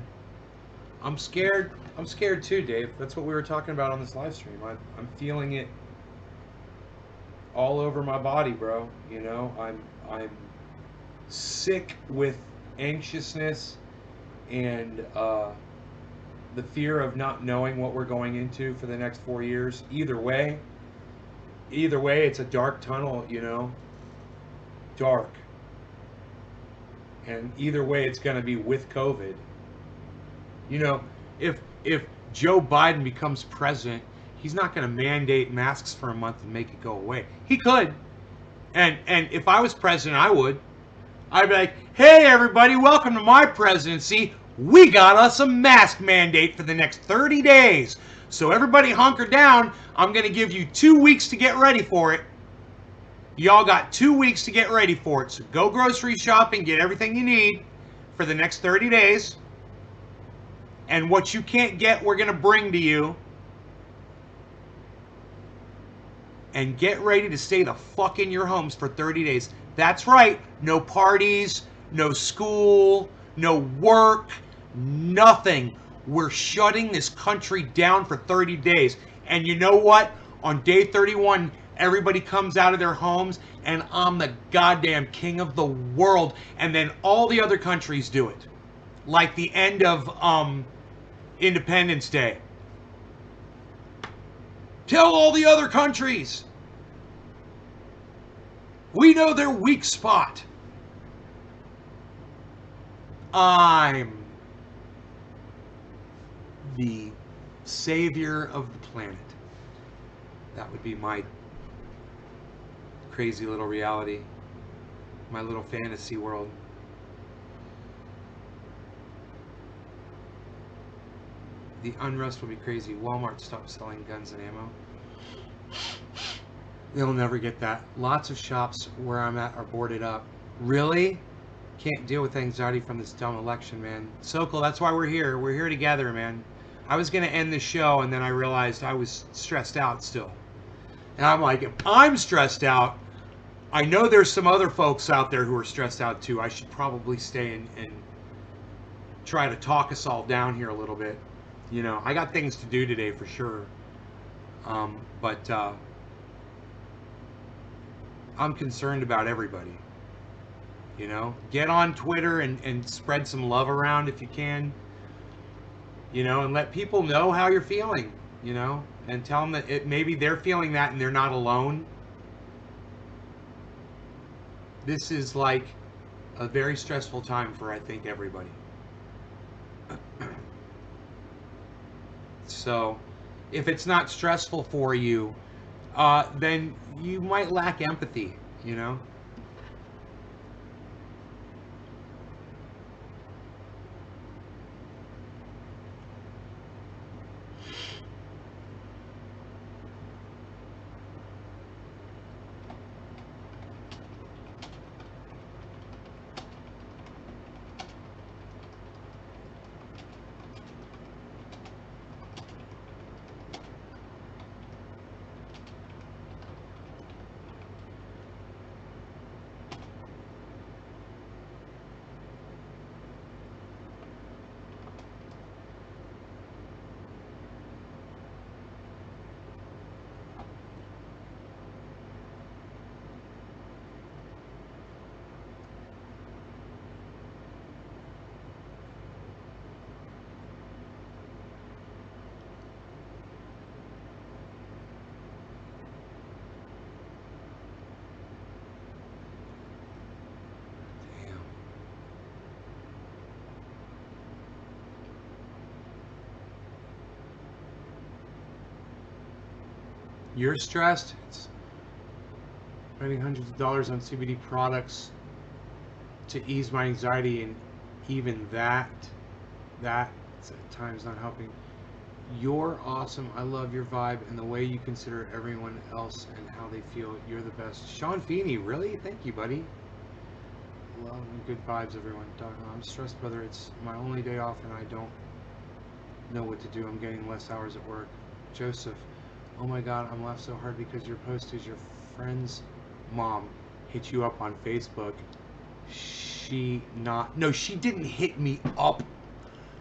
I'm scared. I'm scared too, Dave. That's what we were talking about on this live stream. I'm feeling it all over my body, bro. You know, I'm sick with anxiousness and the fear of not knowing what we're going into for the next 4 years. Either way, it's a dark tunnel, you know. Dark. And either way, it's going to be with COVID. You know, if Joe Biden becomes president, he's not going to mandate masks for a month and make it go away. He could. And if I was president, I would. I'd be like, hey, everybody, welcome to my presidency. We got us a mask mandate for the next 30 days. So everybody hunker down. I'm going to give you 2 weeks to get ready for it. Y'all got 2 weeks to get ready for it. So go grocery shopping, get everything you need for the next 30 days. And what you can't get, we're going to bring to you. And get ready to stay the fuck in your homes for 30 days. That's right. No parties, no school, no work, nothing. We're shutting this country down for 30 days. And you know what? On day 31, everybody comes out of their homes and I'm the goddamn king of the world. And then all the other countries do it. Like the end of Independence Day. Tell all the other countries. We know their weak spot. I'm the savior of the planet. That would be my crazy little reality. My little fantasy world. The unrest will be crazy. Walmart stopped selling guns and ammo. They'll never get that. Lots of shops where I'm at are boarded up. Really? Can't deal with anxiety from this dumb election, man. Sokol, that's why we're here. We're here together, man. I was going to end the show, and then I realized I was stressed out still. And I'm like, if I'm stressed out, I know there's some other folks out there who are stressed out too. I should probably stay and try to talk us all down here a little bit. You know, I got things to do today for sure. But I'm concerned about everybody. You know, get on Twitter and spread some love around if you can. You know, and let people know how you're feeling, you know, and tell them that maybe they're feeling that and they're not alone. This is like a very stressful time for, I think, everybody. So, if it's not stressful for you, then you might lack empathy, you know? You're stressed. It's spending hundreds of dollars on CBD products to ease my anxiety, and even that at times not helping. You're awesome. I love your vibe and the way you consider everyone else and how they feel. You're the best. Sean Feeney, really? Thank you, buddy. Love and good vibes, everyone. I'm stressed, brother. It's my only day off and I don't know what to do. I'm getting less hours at work. Joseph. Oh my God, I'm laughing so hard because your post is your friend's mom hit you up on Facebook. She didn't hit me up.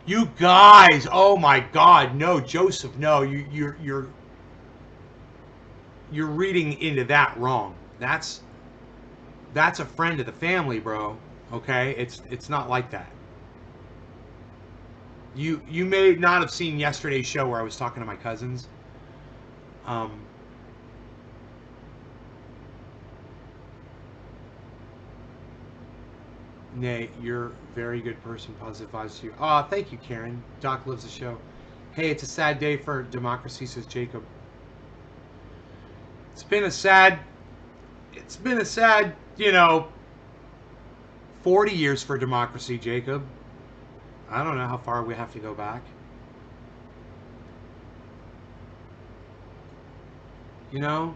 You guys, oh my God, no, Joseph, no, you're reading into that wrong. That's a friend of the family, bro. Okay, it's not like that. You may not have seen yesterday's show where I was talking to my cousins. Nay, you're a very good person. Positive vibes to you. Ah, thank you, Karen. Doc loves the show. Hey, it's a sad day for democracy, says Jacob. It's been a sad, you know, 40 years for democracy, Jacob. I don't know how far we have to go back. You know?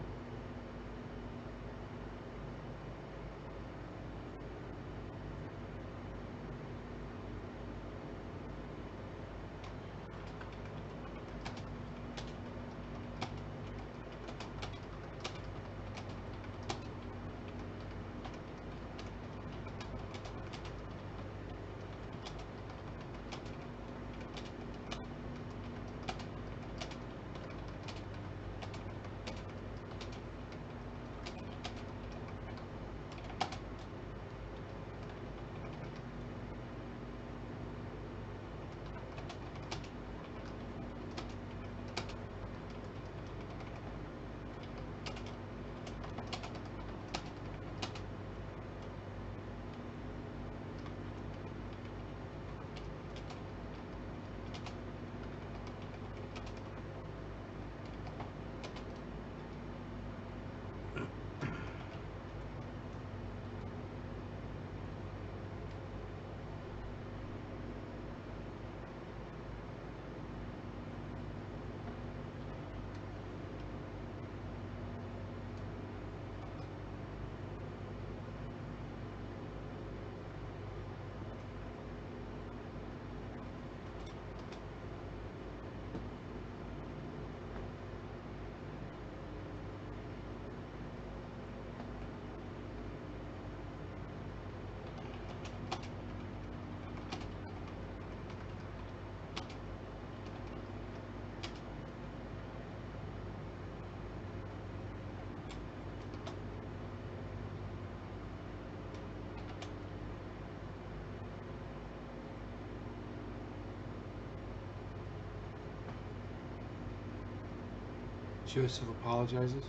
Joseph apologizes.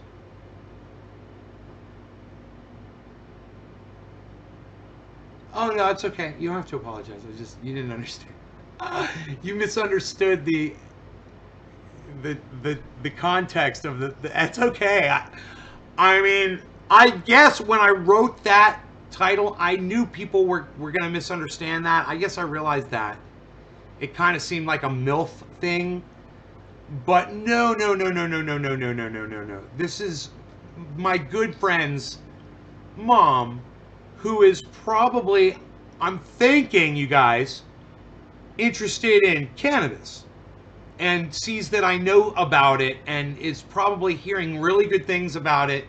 Oh no, it's okay. You don't have to apologize. You didn't understand. You misunderstood the context of the. It's okay. I mean, I guess when I wrote that title, I knew people were gonna misunderstand that. I guess I realized that. It kind of seemed like a MILF thing. But no. This is my good friend's mom, who is probably, I'm thinking, you guys, interested in cannabis and sees that I know about it and is probably hearing really good things about it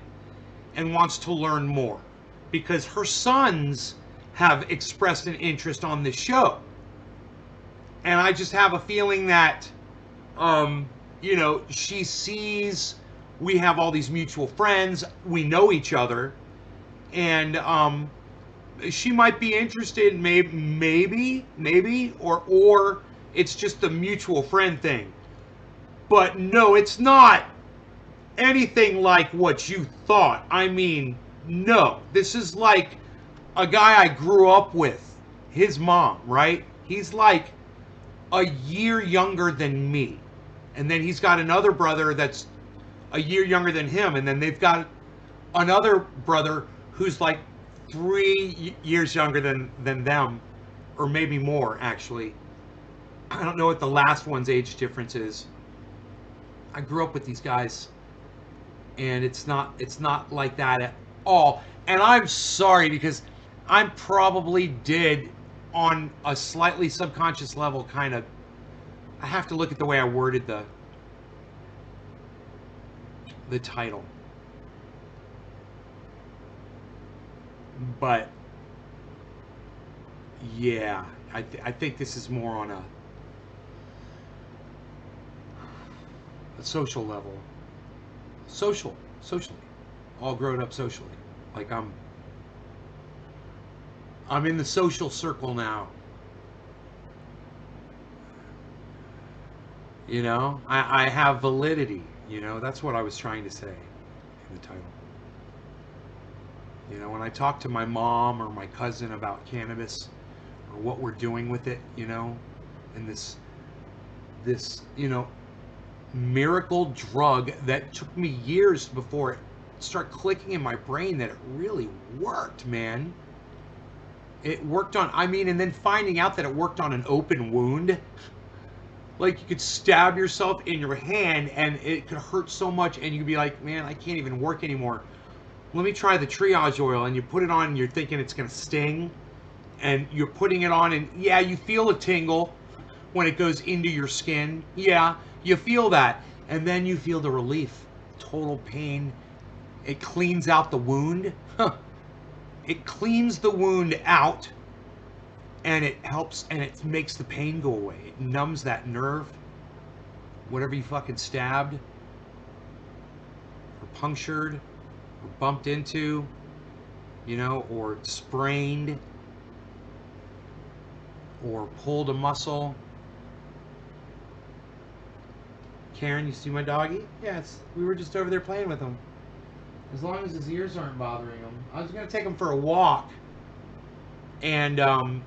and wants to learn more because her sons have expressed an interest on this show. And I just have a feeling that you know, she sees we have all these mutual friends, we know each other, and she might be interested, maybe, or it's just a mutual friend thing. But no, it's not anything like what you thought. I mean, no. This is like a guy I grew up with, his mom, right? He's like a year younger than me. And then he's got another brother that's a year younger than him. And then they've got another brother who's like 3 years younger than them. Or maybe more, actually. I don't know what the last one's age difference is. I grew up with these guys. And it's not like that at all. And I'm sorry because I probably did, on a slightly subconscious level, kind of, I have to look at the way I worded the title. But yeah, I think this is more on a social level. Socially, all grown up socially. Like I'm in the social circle now. You know, I have validity. You know, that's what I was trying to say in the title. You know, when I talk to my mom or my cousin about cannabis or what we're doing with it, you know, and this, you know, miracle drug that took me years before it started clicking in my brain that it really worked, man. It worked on, I mean, and then finding out that it worked on an open wound. Like, you could stab yourself in your hand and it could hurt so much and you'd be like, man, I can't even work anymore. Let me try the triage oil, and you put it on and you're thinking it's gonna sting, and you're putting it on and yeah, you feel a tingle when it goes into your skin. Yeah, you feel that, and then you feel the relief, total pain. It cleans out the wound. It cleans the wound out, and it helps, and it makes the pain go away. It numbs that nerve, whatever you fucking stabbed or punctured or bumped into, you know, or sprained or pulled a muscle. Karen, you see my doggy? Yes, we were just over there playing with him. As long as his ears aren't bothering him. I was going to take him for a walk. And,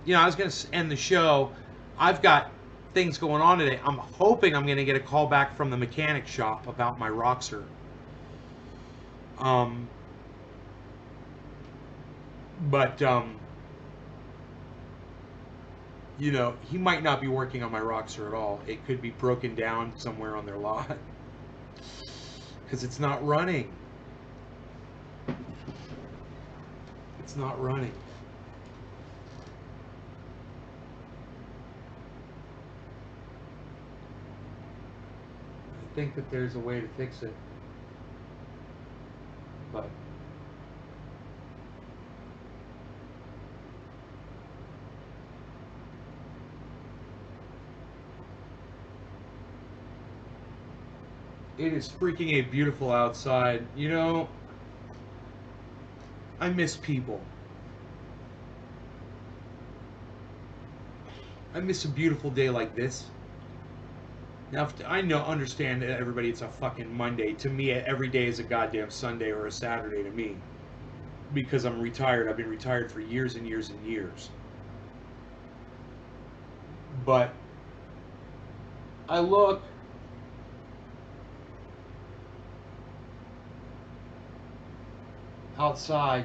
you know, I was going to end the show. I've got things going on today. I'm hoping I'm going to get a call back from the mechanic shop about my Roxor. You know, he might not be working on my Roxor at all. It could be broken down somewhere on their lot. Because it's not running. It's not running. I think that there's a way to fix it. But it is freaking beautiful outside. You know, I miss people. I miss a beautiful day like this. Now, I understand that everybody, it's a fucking Monday. To me, every day is a goddamn Sunday or a Saturday to me. Because I'm retired. I've been retired for years and years and years. But I look outside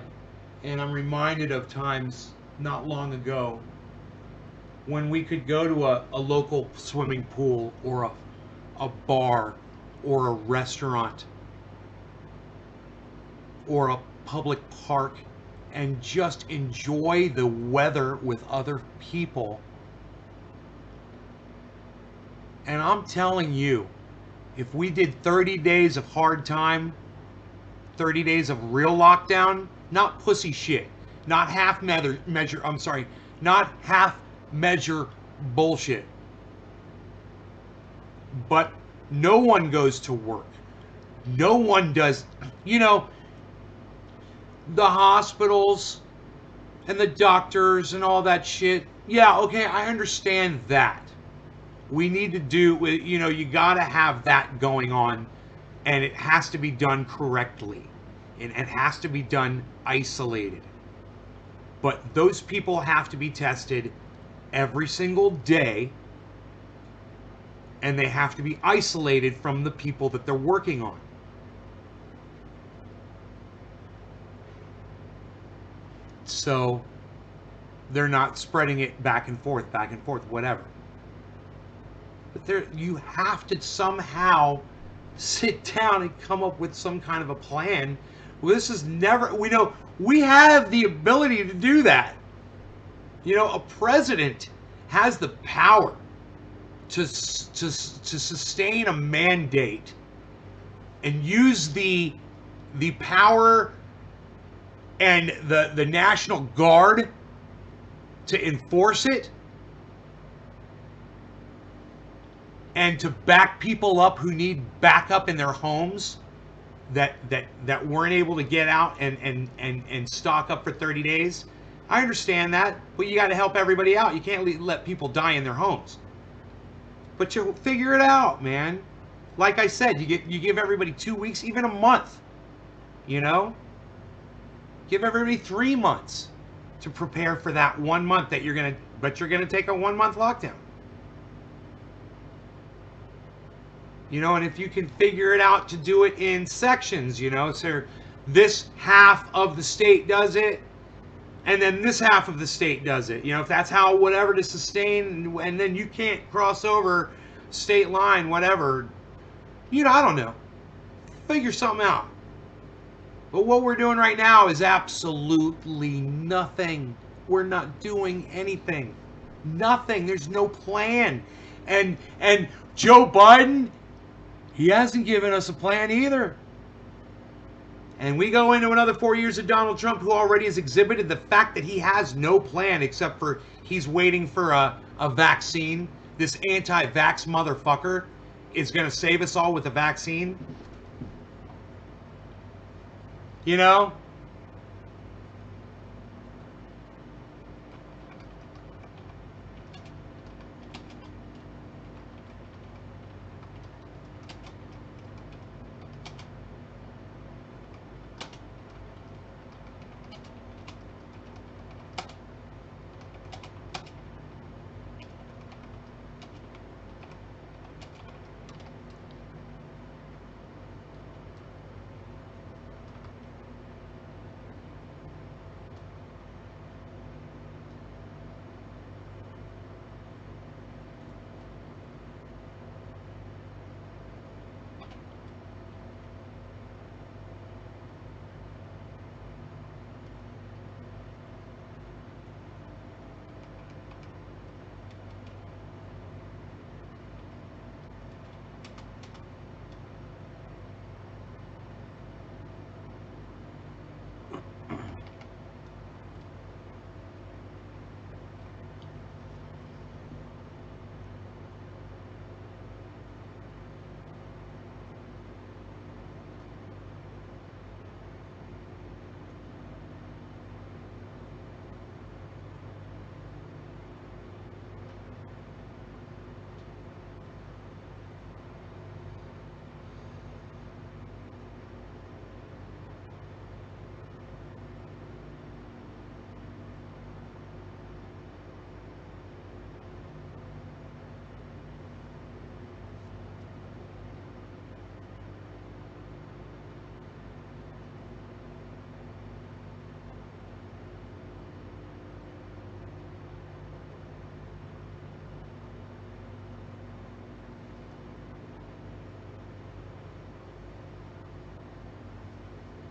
and I'm reminded of times not long ago when we could go to a local swimming pool or a bar or a restaurant or a public park and just enjoy the weather with other people. And I'm telling you, if we did 30 days of hard time, 30 days of real lockdown, not pussy shit, not half measure, not half measure bullshit. But no one goes to work. No one does, you know, the hospitals and the doctors and all that shit. Yeah, okay, I understand that. We need to do, you know, you gotta have that going on, and it has to be done correctly. And it has to be done isolated. But those people have to be tested every single day, and they have to be isolated from the people that they're working on. So they're not spreading it back and forth, whatever. But you have to somehow sit down and come up with some kind of a plan. Well, this is never, we have the ability to do that. You know, a president has the power to sustain a mandate and use the power and the National Guard to enforce it and to back people up who need backup in their homes that weren't able to get out and stock up for 30 days. I understand that, but you got to help everybody out. You can't let people die in their homes. But you figure it out, man. Like I said, you give everybody 2 weeks, even a month. You know, Give everybody 3 months to prepare for that 1 month that you're gonna take a 1 month lockdown. And if you can figure it out to do it in sections, so this half of the state does it, and then this half of the state does it. If that's how whatever to sustain, and then you can't cross over state line, whatever. I don't know. Figure something out. But what we're doing right now is absolutely nothing. We're not doing anything. Nothing. There's no plan. And Joe Biden, he hasn't given us a plan either. And we go into another 4 years of Donald Trump, who already has exhibited the fact that he has no plan except for he's waiting for a vaccine. This anti-vax motherfucker is going to save us all with a vaccine.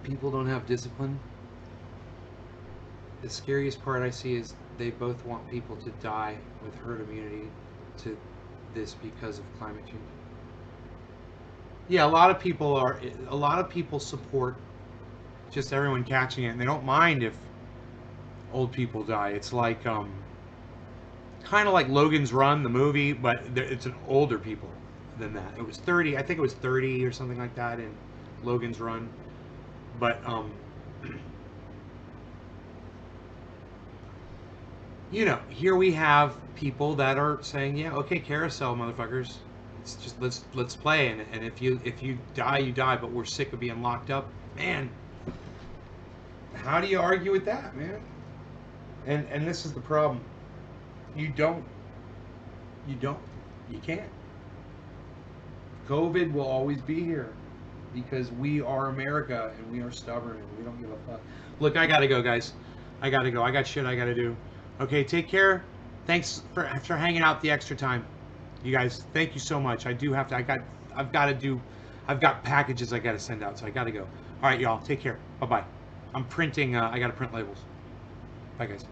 People don't have discipline. The scariest part I see is they both want people to die with herd immunity to this because of climate change. Yeah, a lot of people support just everyone catching it, and they don't mind if old people die. It's like kind of like Logan's Run, the movie, but it's an older people than that. It was 30, I think it was 30 or something like that in Logan's Run. But here we have people that are saying, yeah, okay, carousel, motherfuckers. It's just let's play, and if you die, you die. But we're sick of being locked up, man. How do you argue with that, man? And this is the problem. You can't. COVID will always be here because we are America and we are stubborn and we don't give a fuck. Look, I gotta go, guys. I gotta go. I got shit I gotta do. Okay, take care. Thanks for hanging out the extra time. You guys, thank you so much. I've got packages I gotta send out, so I gotta go. All right, y'all, take care. Bye-bye. I'm printing, I gotta print labels. Bye, guys.